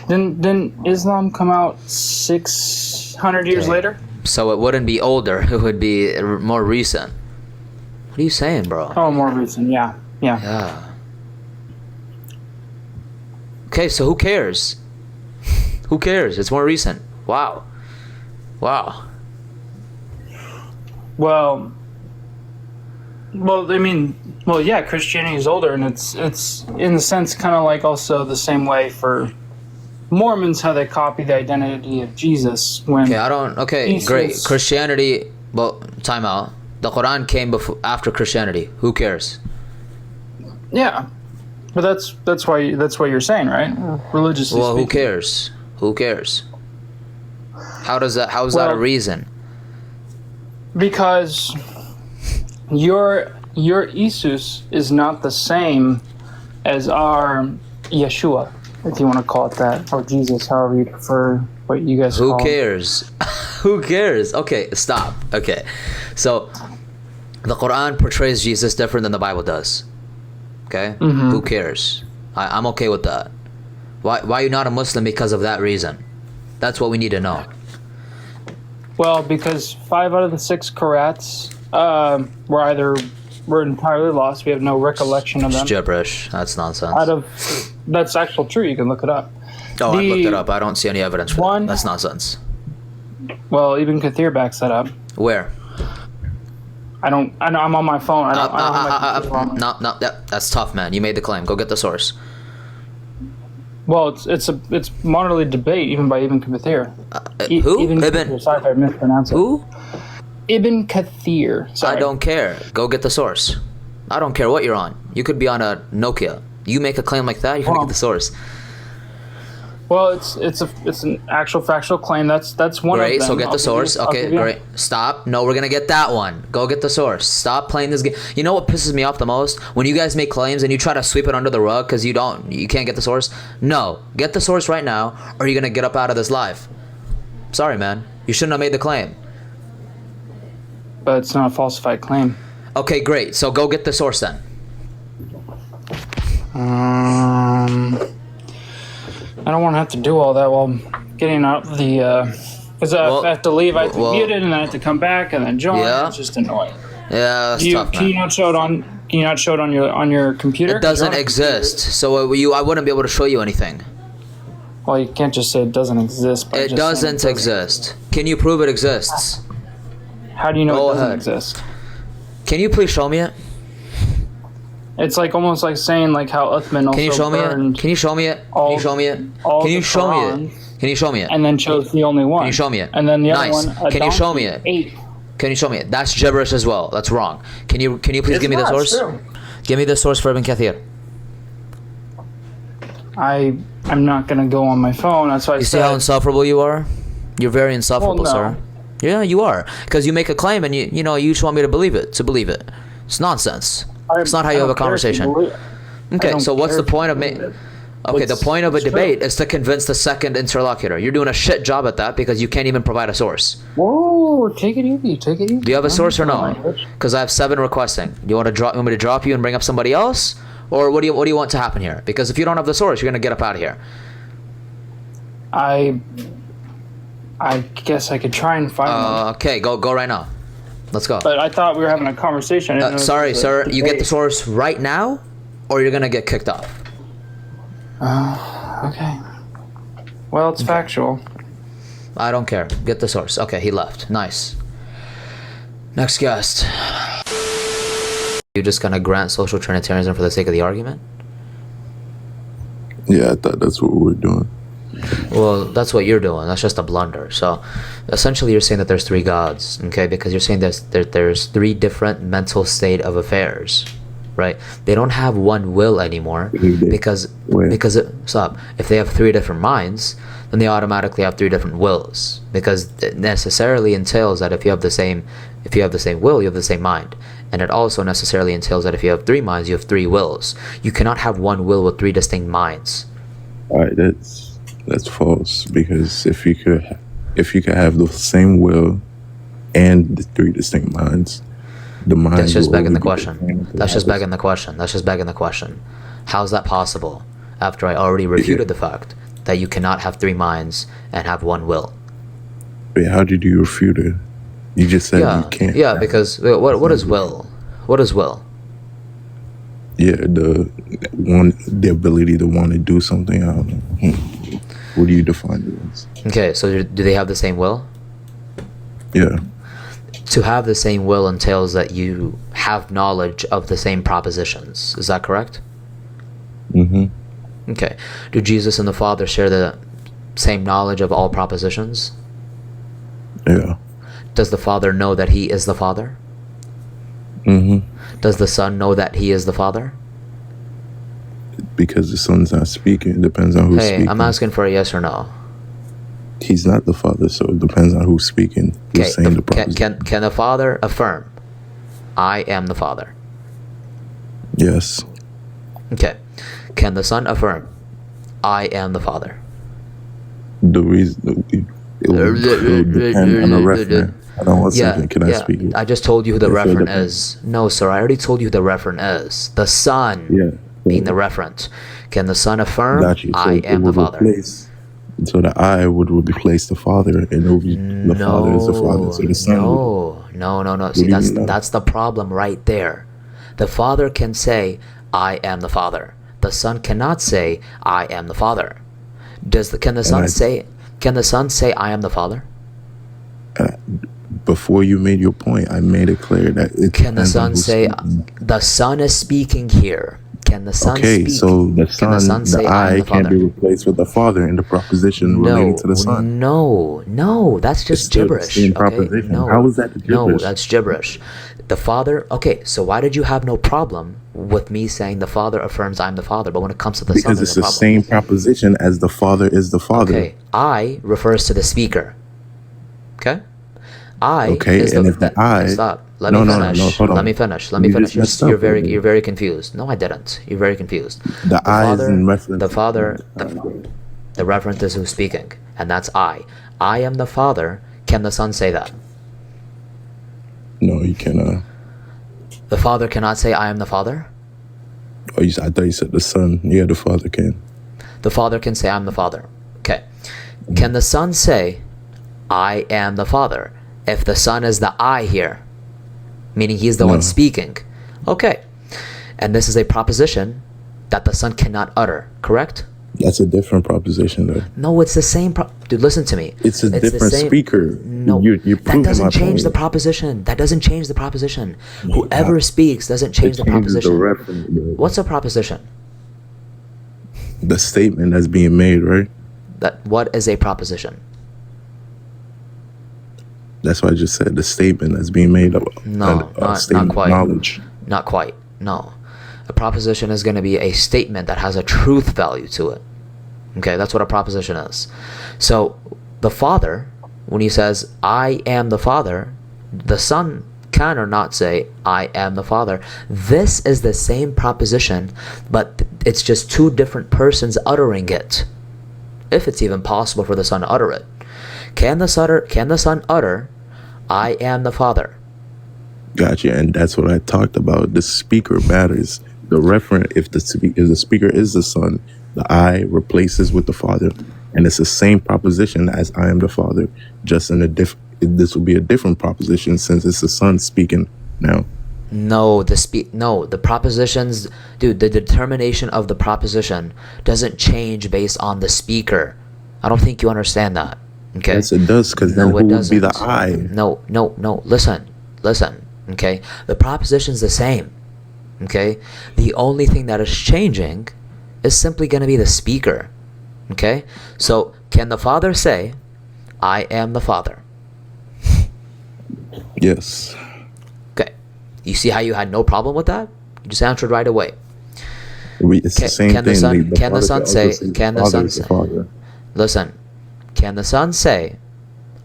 didn't Islam come out 600 years Okay. later? So it wouldn't be older. It would be more recent. What are you saying, bro? Oh, more recent. Yeah. Yeah. Okay, so who cares? Who cares? It's more recent. Wow. Well, I mean, yeah, Christianity is older, and it's in the sense kind of like also the same way for Mormons, how they copy the identity of Jesus when. Okay, Jesus. great. Christianity. Well, time out. The Quran came after Christianity. Who cares? Yeah, but that's what you're saying, right? Religiously Well, speaking. who cares? Who cares? How is that a reason? Because your Isus is not the same as our Yeshua, if you want to call it that, or Jesus, however you prefer what you guys call Who cares? Who cares? Okay, stop. Okay. So the Quran portrays Jesus different than the Bible does. Okay? Mm-hmm. Who cares? I'm okay with that. Why are you not a Muslim because of that reason? That's what we need to know. Well, because 5 out of the 6 Qurats we're entirely lost. We have no recollection of them. It's gibberish. That's nonsense. That's actual true. You can look it up. Oh, I looked it up. I don't see any evidence for that. That's nonsense. Well, Ibn Kathir backs that up. Where? I know I'm on my phone. No, that's tough, man. You made the claim. Go get the source. Well, it's moderately debate even by Ibn Kathir. Who? Ibn Kathir. Sorry if I mispronounced it. Who? Ibn Kathir. Sorry. I don't care. Go get the source. I don't care what you're on. You could be on a Nokia. You make a claim like that, you're gonna get the source. Well, it's an actual factual claim. That's one great, of them. So get the source. Okay, great. Stop. No, we're gonna get that one. Go get the source. Stop playing this game. You know what pisses me off the most? When you guys make claims and you try to sweep it under the rug because you can't get the source. No, get the source right now, or you're gonna get up out of this live. Sorry, man. You shouldn't have made the claim. But it's not a falsified claim. Okay, great. So go get the source then. I don't want to have to do all that while getting out the. Because I have to leave, I have to mute it, and then I have to come back and then join. Yeah. It's just annoying. Yeah, that's tough, man. Can you not show it on your computer? It doesn't exist, so I wouldn't be able to show you anything. Well, you can't just say it doesn't exist. It doesn't exist. Can you prove it exists? How do you know it doesn't exist? Can you please show me it? It's like almost like saying like how Uthman also Can you show me it? Can you show me it? Can you show me it? Can you show me it? Can you show me it? And then chose the only one. Can you show me it? And then the other one. Can you show me it? 8. Can you show me it? That's gibberish as well. That's wrong. Can you please give me the source? True. Give me the source for Ibn Kathir. I'm not gonna go on my phone. That's why I said. You see how insufferable you are? You're very insufferable, sir. Yeah, you are. Because you make a claim and you just want me to believe it. It's nonsense. It's not how you have a conversation. Okay, so what's the point of me? Okay, the point of a debate is to convince the second interlocutor. You're doing a shit job at that because you can't even provide a source. Whoa, take it easy. Do you have a source or no? Because I have 7 requesting. Do you want me to drop you and bring up somebody else, or what do you want to happen here? Because if you don't have the source, you're gonna get up out of here. I guess I could try and find one. Okay, go right now. Let's go. But I thought we were having a conversation. Sorry, sir. You get the source right now, or you're gonna get kicked off. Okay. Well, it's factual. I don't care. Get the source. Okay, he left. Nice. Next guest. You just gonna grant social Trinitarianism for the sake of the argument? Yeah, I thought that's what we were doing. Well, that's what you're doing. That's just a blunder. So, essentially, you're saying that there's 3 gods, okay? Because you're saying there's 3 different mental state of affairs, right? They don't have one will anymore because if they have 3 different minds, then they automatically have 3 different wills, because it necessarily entails that if you have the same will, you have the same mind, and it also necessarily entails that if you have 3 minds, you have 3 wills. You cannot have one will with 3 distinct minds. All right, that's false, because if you could have the same will and the 3 distinct minds, the mind. That's just begging the question. That's just begging the question. How's that possible? After I already refuted the fact that you cannot have 3 minds and have 1 will. Wait, how did you refute it? You just said you can't. Yeah, because what is will? What is will? Yeah, the ability to want to do something. I don't know. What do you define it as? Okay, so do they have the same will? Yeah. To have the same will entails that you have knowledge of the same propositions. Is that correct? Mm-hmm. Okay. Do Jesus and the Father share the same knowledge of all propositions? Yeah. Does the Father know that He is the Father? Mm-hmm. Does the Son know that He is the Father? Because the Son's not speaking. It depends on who's speaking. I'm asking for a yes or no. He's not the Father, so it depends on who's speaking. Who's Okay, saying the proposition. can the Father affirm, I am the Father? Yes. Okay. Can the Son affirm, I am the Father? The reason it would depend on the referent. Hold on one second. Can I speak? I just told you who the If it referent depends. is. No, sir, I already told you who the referent is. The Son Yeah. being the referent. Can the Son affirm, Got you. So I it am the would Father? so the I would replace the Father, and it would be the Father is the Father. So the Son. No. See, that's the problem right there. The Father can say, I am the Father. The Son cannot say, I am the Father. Can the Son say, I am the Father? Before you made your point, I made it clear that it Can the depends on Son who's say, speaking. the Son is speaking here? Can the Son Okay, speak? so the Can the Son, Son say, the I am I the can Father? be replaced with the Father in the proposition relating to the Son. No, that's just It's still the gibberish. same Okay? proposition. No, How is that the no, gibberish? that's gibberish. The Father. Okay, so why did you have no problem with me saying the Father affirms I'm the Father, but when it comes to the Son, Because there's it's a the problem? same proposition as the Father is the Father. Okay, I refers to the speaker. Okay, I Okay, is and the if the I stop. Let no me no finish. no no hold on. Let me finish. You just messed up You're already. very confused. No, I didn't. You're very confused. The I is in reference. The Father, the referent is who's speaking, and that's I. I am the Father. Can the Son say that? No, you cannot. The Father cannot say, I am the Father? Oh, I thought you said the Son. Yeah, the Father can. The Father can say, I'm the Father. Okay. Can the Son say, I am the Father, if the Son is the I here? Meaning he's the one speaking. Okay. And this is a proposition that the Son cannot utter, correct? That's a different proposition, though. No, it's the same. Dude, listen to me. It's a different speaker. No, you're that proving doesn't my change the point. proposition. That doesn't change the proposition. Whoever speaks doesn't change the changes the proposition. reference, bro. What's a proposition? The statement that's being made, right? What is a proposition? That's what I just said. The statement that's being made about No, not statement quite. of knowledge. Not quite. No. A proposition is going to be a statement that has a truth value to it. Okay, that's what a proposition is. So the Father, when he says, I am the Father, the Son can or not say, I am the Father. This is the same proposition, but it's just two different persons uttering it. If it's even possible for the Son to utter it. Can the Son utter, I am the Father? Gotcha, and that's what I talked about. The speaker matters. The referent, if the speaker is the Son, the I replaces with the Father, and it's the same proposition as I am the Father, just in a this will be a different proposition since it's the Son speaking now. No, the propositions, dude, the determination of the proposition doesn't change based on the speaker. I don't think you understand that. Okay? Yes, it does, because then who would be the I? No. Listen. Okay? The proposition's the same. Okay? The only thing that is changing is simply going to be the speaker. Okay? So, can the Father say, I am the Father? Yes. Okay. You see how you had no problem with that? You just answered right away. It's the same thing. Can the Son say, listen, can the Son say,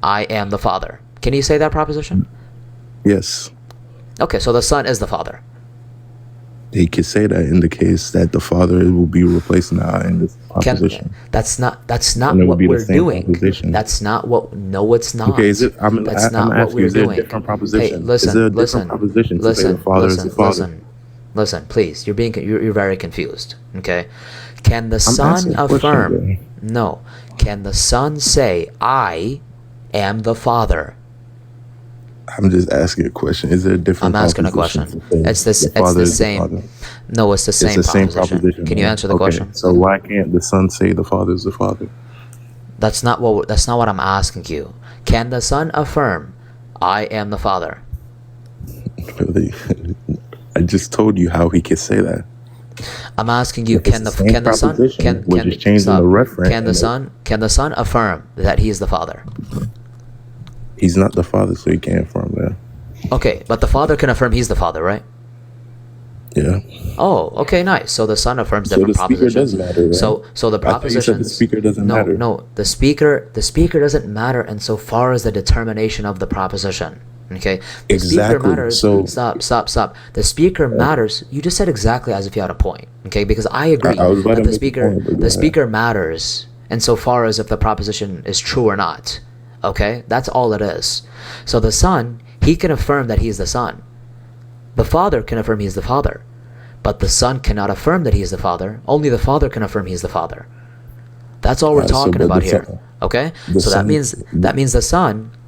I am the Father? Can he say that proposition? Yes. Okay, so the Son is the Father. He could say that in the case that the Father will be replacing the I in this proposition. That's not what we're doing. That's not what. No, it's not. Okay, is it? That's not what we're doing. Is it a different proposition? Hey, listen, is it a different proposition to say the Father is the Father? Listen, please. You're very confused. Okay, can the Son affirm? No. Can the Son say, I am the Father? I'm just asking a question. Is there a different? I'm asking a question. It's the same. No, it's the same. It's the same proposition. Can you answer the question? So why can't the Son say the Father is the Father? That's not what I'm asking you. Can the Son affirm, I am the Father? Really? I just told you how he could say that. I'm asking you, can the Son affirm that he is the Father? He's not the Father, so he can't affirm that. Okay, but the Father can affirm he's the Father, right? Yeah. Oh, okay, nice. So the Son affirms So different the speaker does propositions. matter, right? So the I thought you said the propositions. speaker doesn't No, matter. no. The speaker doesn't matter insofar as the determination of the proposition. Okay. The speaker Exactly. matters. So Stop. The speaker matters. You just said exactly as if you had a point. Okay, because I agree I was about that to make a point, but go the ahead. speaker matters insofar as if the proposition is true or not. Okay, that's all it is. So the Son, he can affirm that he is the Son. The Father can affirm he is the Father. But the Son cannot affirm that he is the Father. Only the Father can affirm he is the Father. That's all we're talking but about the here. Son- Okay? the So that Son- means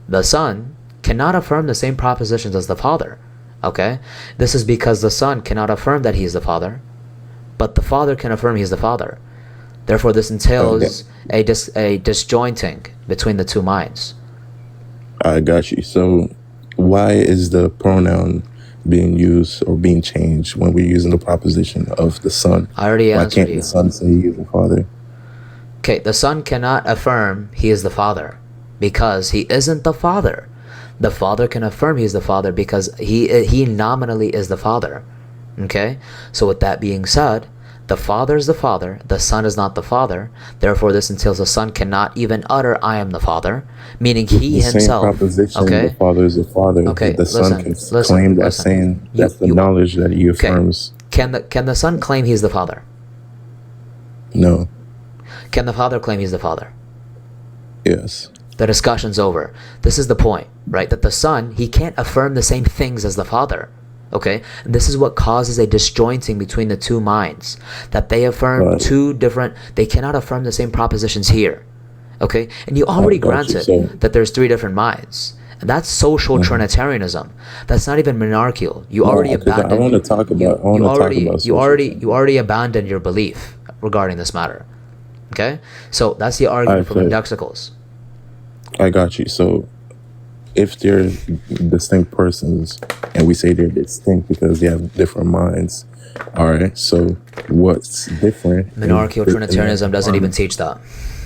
the Son cannot affirm the same propositions as the Father. Okay? This is because the Son cannot affirm that he is the Father, but the Father can affirm he is the Father. Therefore, this entails a disjointing between the two minds. I got you. So why is the pronoun being used or being changed when we're using the proposition of the Son? I already Why answered can't you. the Son say he is the Father? Okay, the Son cannot affirm he is the Father because he isn't the Father. The Father can affirm he is the Father because he nominally is the Father. Okay? So with that being said, the Father is the Father, the Son is not the Father. Therefore, this entails the Son cannot even utter, I am the Father, meaning he The same himself. proposition, Okay? the Father is the Father. Okay, The Son can claim that saying that's the knowledge that he affirms. Can the Son claim he's the Father? No. Can the Father claim he's the Father? Yes. The discussion's over. This is the point, right? That the Son, he can't affirm the same things as the Father. Okay? And this is what causes a disjointing between the two minds. That they affirm they cannot affirm the same propositions here. Okay? And you already granted that there's three different minds. And that's social Trinitarianism. That's not even monarchical. You already abandoned. I want to talk about. You already abandoned your belief regarding this matter. Okay? So that's the argument from Indexicals. I got you. So if they're distinct persons and we say they're distinct because they have different minds, all right, so what's different? Monarchical Trinitarianism doesn't even teach that.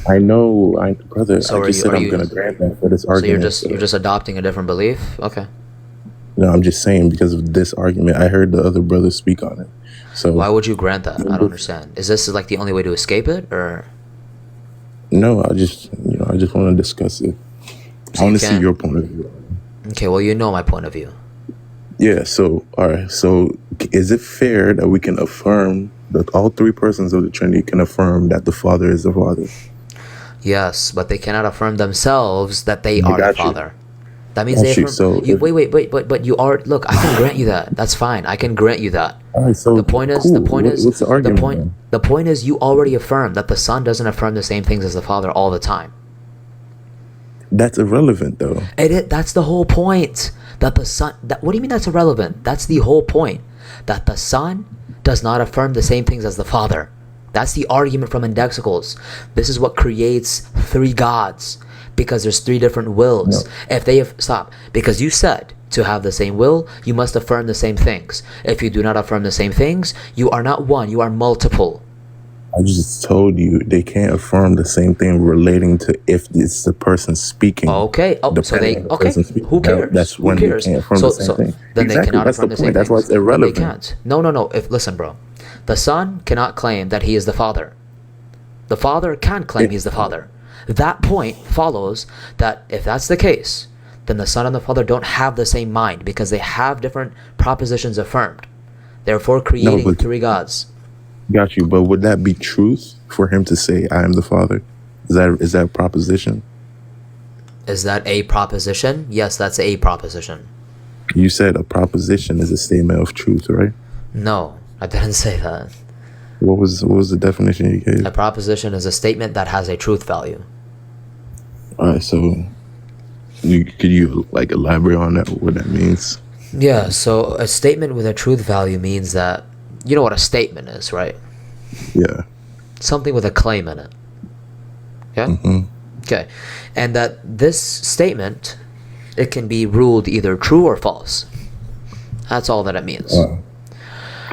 I know, brother. So I just said I'm going to grant that for this argument. So you're just adopting a different belief? Okay. No, I'm just saying because of this argument. I heard the other brothers speak on it. So why would you grant that? I don't understand. Is this like the only way to escape it, or? No, I just want to discuss it. So I want to see your point of view. Okay, well, you know my point of view. Yeah. So all right. So is it fair that we can affirm that all three persons of the Trinity can affirm that the Father is the Father? Yes, but they cannot affirm themselves that they are the Father. That means they affirm. So but you are. Look, I can grant you that. That's fine. I can grant you that. All right, so the point is, what's the argument? The point is, you already affirm that the Son doesn't affirm the same things as the Father all the time. That's irrelevant, though. That's the whole point. That the Son. What do you mean that's irrelevant? That's the whole point. That the Son does not affirm the same things as the Father. That's the argument from Indexicals. This is what creates three gods, because there's three different wills. No. If they stop, because you said to have the same will, you must affirm the same things. If you do not affirm the same things, you are not one, you are multiple. I just told you they can't affirm the same thing relating to if it's the person speaking. Okay. Oh, so they who cares? That's when they can't affirm the same thing. Then they cannot affirm the same thing. That's why it's irrelevant. They can't. No. Listen, bro. The Son cannot claim that he is the Father. The Father can claim he's the Father. That point follows that if that's the case, then the Son and the Father don't have the same mind because they have different propositions affirmed, therefore creating three gods. Got you, but would that be truth for him to say, I am the Father? Is that a proposition? Is that a proposition? Yes, that's a proposition. You said a proposition is a statement of truth, right? No, I didn't say that. What was the definition you gave? A proposition is a statement that has a truth value. All right, so could you like elaborate on that? What that means? Yeah, so a statement with a truth value means that you know what a statement is, right? Yeah. Something with a claim in it. Okay? Mm-hmm. Okay. And that this statement, it can be ruled either true or false. That's all that it means.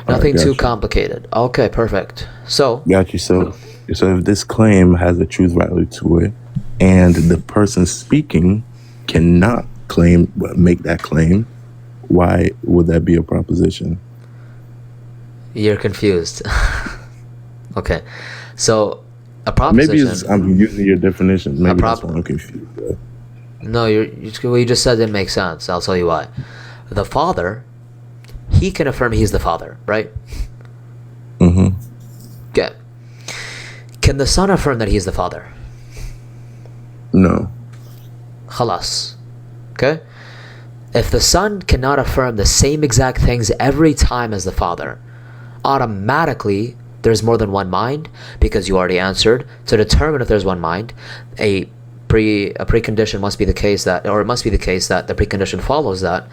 Nothing too complicated. Okay, perfect. So got you. So if this claim has a truth value to it, and the person speaking cannot make that claim, why would that be a proposition? You're confused. Okay, so a Maybe proposition. I'm using your definition. Maybe that's prop- why I'm confused. Bro. No, what you just said didn't make sense. I'll tell you why. The Father, he can affirm he's the Father, right? Mm-hmm. Okay. Can the Son affirm that he's the Father? No. Khalas. Okay? If the Son cannot affirm the same exact things every time as the Father, automatically there's more than one mind, because you already answered. To determine if there's one mind, a precondition must be the case that, or it must be the case that the precondition follows that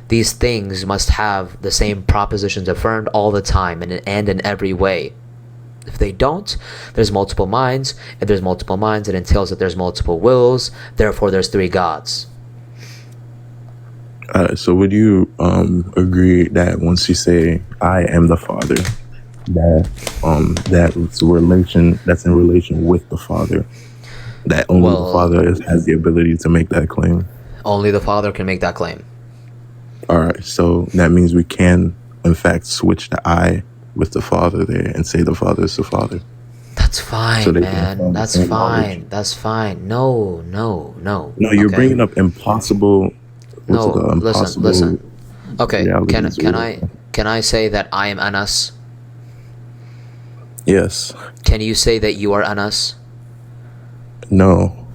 these things must have the same propositions affirmed all the time and in every way. If they don't, there's multiple minds. If there's multiple minds, it entails that there's multiple wills. Therefore, there's three gods. So would you agree that once you say I am the Father, that's in relation with the Father, that only the Father has the ability to make that claim? Only the Father can make that claim. All right, so that means we can in fact switch the I with the Father there and say the Father is the Father. That's fine, So man. That's fine. That's fine. No. No, you're Okay. bringing up impossible. No, Impossible listen. Okay, realities can I say that I am Anas? Yes. Can you say that you are Anas? No.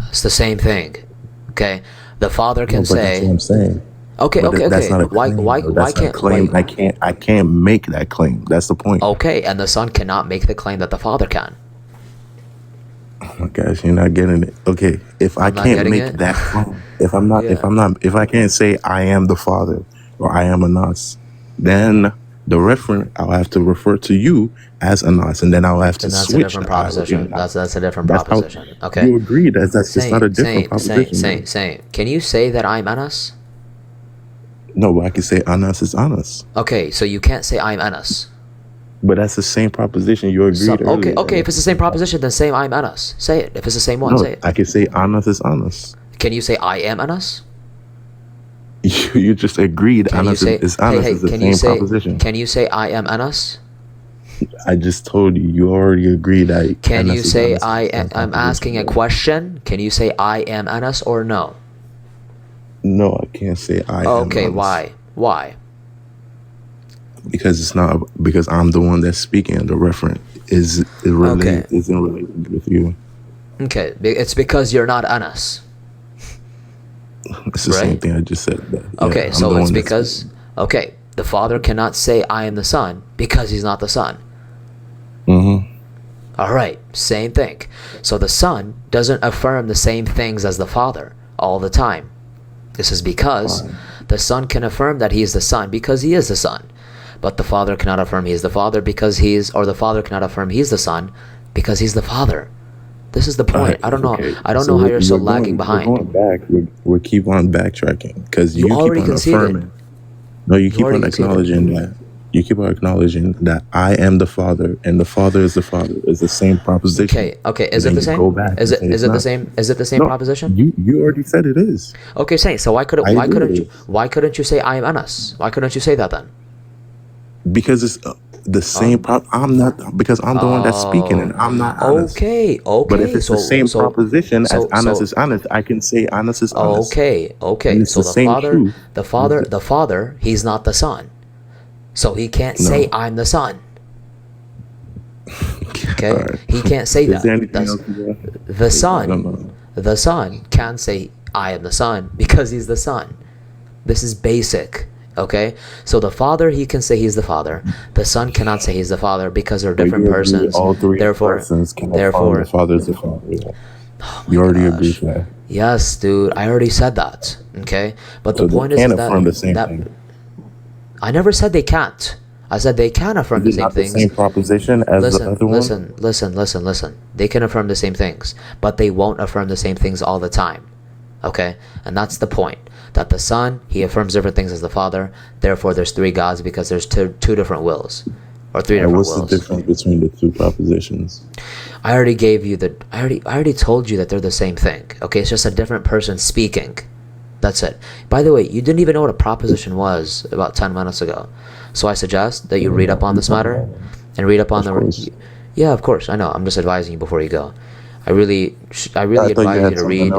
It's the same thing. Okay, the Father can No, but that's say. what I'm saying. Okay, But okay, that's okay. not a Why claim, why though. why That's not a can't claim. why, I can't make that claim. That's the point. Okay, and the Son cannot make the claim that the Father can. Oh my gosh, you're not getting it. Okay, if I I'm not can't getting make it? that claim, if I can't say I am the Father or I am Anas, then the referent I'll have to refer to you as Anas, and then I'll have to Then that's a switch different the I with proposition. Anas. That's a different That's how proposition. Okay. you agree that that's it's not a different proposition. Same. Can you say that I'm Anas? No, but I can say Anas is Anas, Okay, so you can't say I'm Anas. but that's the same proposition you agreed earlier. Okay. If it's the same proposition, then say I'm Anas. Say it. If it's the same one, No, say it. I can say Anas is Anas. Can you say I am Anas? You just agreed Can you Anas say is Anas is the can same you say proposition. can you say I am Anas? I just told you. You already agreed that. Can Anas you is say Anas is the same I'm proposition. asking a question? Can you say I am Anas or no? No, I can't say I am Okay, Anas. why? Because it's not because I'm the one that's speaking. And the referent is in relation with you. Okay, it's because you're not Anas. It's the same thing I just said. Okay, I'm so the it's one that's because the Father cannot say I am the Son because he's not the Son. Mm-hmm. All right, same thing. So the Son doesn't affirm the same things as the Father all the time. This is because the Son can affirm that he is the Son because he is the Son. But the Father cannot affirm he is the Father because the Father cannot affirm he's the Son because he's the Father. This is the point. I don't know. Okay. I don't know how you're so we're lagging behind. We're going back. We keep on backtracking because You you keep already on conceded. affirming. No, you keep already on conceded. acknowledging that. You keep on acknowledging that I am the Father and the Father is the Father. Is the same proposition. Okay. Is And it the then you same? go back Is and it say is it's it the not. same? Is it the same No, proposition? you already said it is. Okay, same. So why I agree. couldn't you say I am Anas? Why couldn't you say that then? Because it's the same. I'm not because I'm the one that's speaking and I'm not honest. Okay. But if it's the same proposition as Anas is honest, I can say Anas is honest. Okay. And it's So the same truth. the Father, he's not the Son, so he can't say I'm the Son. Okay, All right. he can't say Is that. there anything That's- else you got? the I Son, don't know. the Son can say I am the Son because he's the Son. This is basic. Okay, so the Father, he can say he's the Father. The Son cannot say he's the Father because they're But different you agree persons. all three Therefore, persons can affirm the Father is the Father. You already agree to that. yes, dude, I already said that. Okay, but So the they point is can that affirm the same thing. I never said they can't. I said they can affirm the Is it same not the things. same proposition as the other one? Listen. They can affirm the same things, but they won't affirm the same things all the time. Okay? And that's the point. That the Son, he affirms different things as the Father. Therefore, there's three gods because there's two different wills. Or three And different what's wills. the difference between the two propositions? I already gave you I already told you that they're the same thing. Okay? It's just a different person speaking. That's it. By the way, you didn't even know what a proposition was about 10 minutes ago. So I suggest that you read up on this matter and read up on the... Yeah, of course. I know. I'm just advising you before you go. I really advise you to read.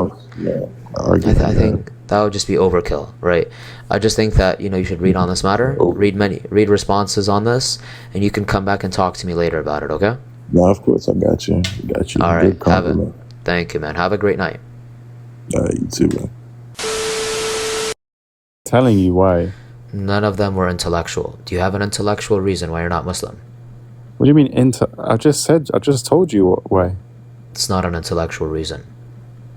I think that would just be overkill, right? I just think that, you should read on this matter, read responses on this, and you can come back and talk to me later about it, okay? No, of course, I got you. All right, thank you, man. Have a great night. You too, man. Telling you why. None of them were intellectual. Do you have an intellectual reason why you're not Muslim? What do you mean I just told you why. It's not an intellectual reason.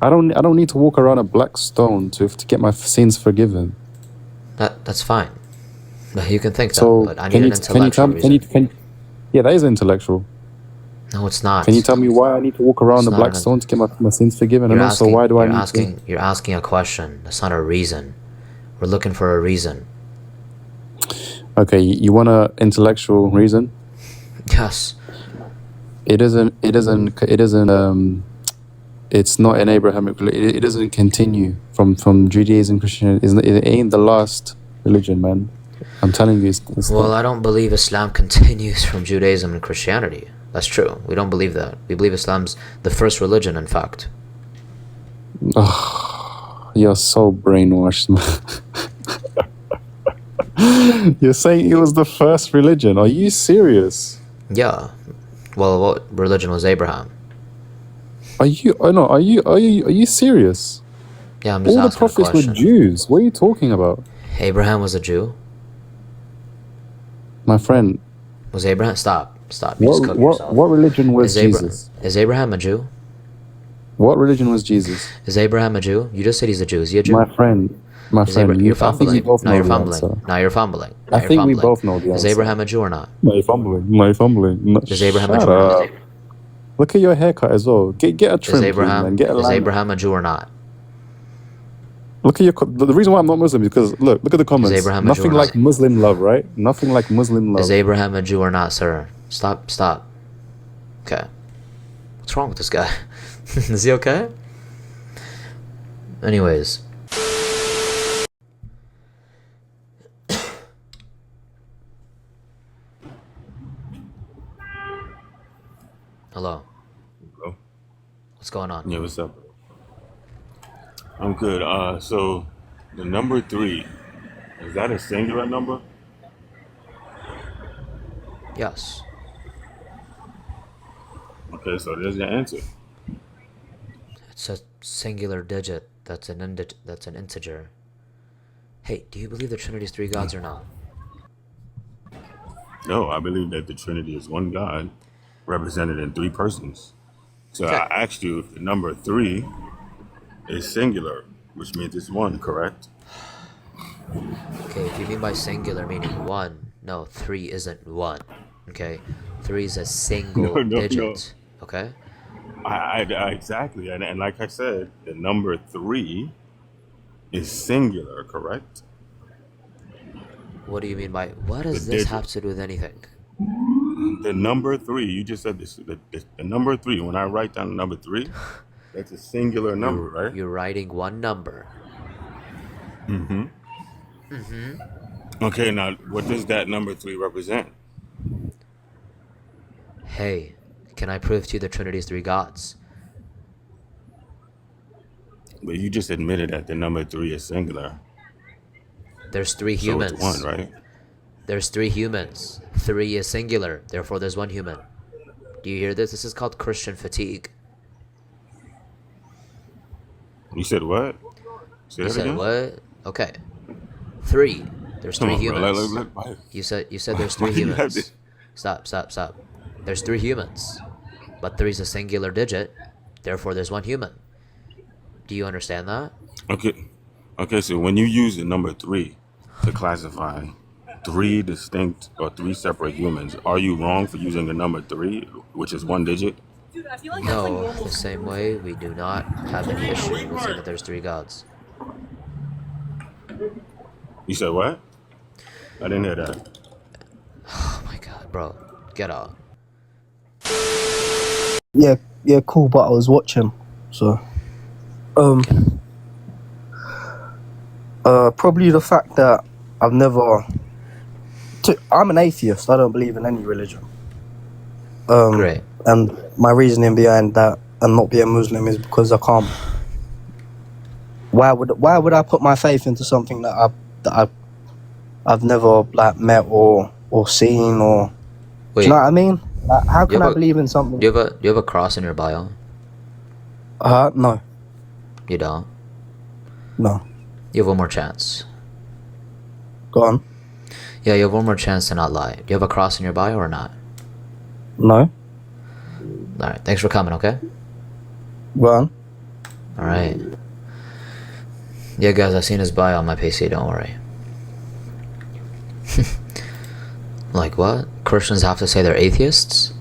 I don't need to walk around a black stone to get my sins forgiven. That's fine. You can think so that, but I need an intellectual reason. Yeah, that is intellectual. No, it's not. Can you tell me why I need to walk around the black stone to get my sins forgiven? And also, why do I need to... You're asking a question. That's not a reason. We're looking for a reason. Okay, you want an intellectual reason? Yes. It's not an Abrahamic religion. It doesn't continue from Judaism, Christianity. It ain't the last religion, man. I'm telling you. Well, I don't believe Islam continues from Judaism and Christianity. That's true. We don't believe that. We believe Islam's the first religion, in fact. Oh, you're so brainwashed, man. You're saying it was the first religion. Are you serious? Yeah. Well, what religion was Abraham? Are you serious? Yeah, I'm just asking a question. All the prophets were Jews. What are you talking about? Abraham was a Jew? My friend. Was Abraham... Stop. What religion was Jesus? Is Abraham a Jew? What religion was Jesus? Is Abraham a Jew? You just said he's a Jew. Is he a Jew? My friend. You're fumbling. Now you're fumbling. I think we both know the answer. Is Abraham a Jew or not? No, you're fumbling. Is Abraham a Jew or not? Look at your haircut as well. Get a trim, is Abraham a Jew or not? Look at the reason why I'm not Muslim is because look at the comments. Is Abraham Nothing like Muslim love, right? Nothing like Muslim love. Is Abraham a Jew or not, sir? Stop. Okay. What's wrong with this guy? Is he okay? Anyways. Hello. What's going on? Yeah, what's up? I'm good. So the number 3, is that a singular number? Yes. Okay, so there's your answer. It's a singular digit. That's an integer. Hey, do you believe the Trinity is 3 gods or not? No, I believe that the Trinity is one God represented in 3 persons. So Okay. I asked you if the number 3 is singular, which means it's 1, correct? Okay, if you mean by singular meaning 1, no, 3 isn't 1. Okay? 3 is a single digit. Okay? I exactly, and like I said, the number 3 is singular, correct? What do you mean by... What does this have to do with anything? The number 3, you just said this. The number 3, when I write down the number 3, that's a singular number, right? You're writing one number. Okay, now what does that number 3 represent? Hey, can I prove to you the Trinity is 3 gods? But you just admitted that the number 3 is singular. There's 3 So humans. it's 1, right? There's 3 humans. 3 is singular, therefore there's 1 human. Do you hear this? This is called Christian fatigue. You said what? Say You that said again? what? Okay. 3. There's 3 Come on, bro. humans. You said there's 3 Why do you have humans. this? Stop. There's 3 humans. But 3 is a singular digit, therefore there's 1 human. Do you understand that? Okay, so when you use the number 3 to classify 3 distinct or 3 separate humans, are you wrong for using the number 3, which is 1 digit? No, the same way we do not have any issue with saying that there's 3 gods. You said what? I didn't hear that. Oh my god, bro. Get out. Yeah, cool, but I was watching, so Probably the fact that I've never. I'm an atheist. I don't believe in any religion. Great. And my reasoning behind that and not being Muslim is because I can't. Why would I put my faith into something that I've never like met or seen or? Wait, do you know what I mean? Like, how can I a- believe in something? do you have a cross in your bio? No, You don't. no. You have one more chance. Go on. Yeah, you have one more chance to not lie. Do you have a cross in your bio or not? No. All right. Thanks for coming. Okay. Go on. All right. Yeah, guys, I've seen his bio on my PC. Don't worry. Like what? Christians have to say they're atheists?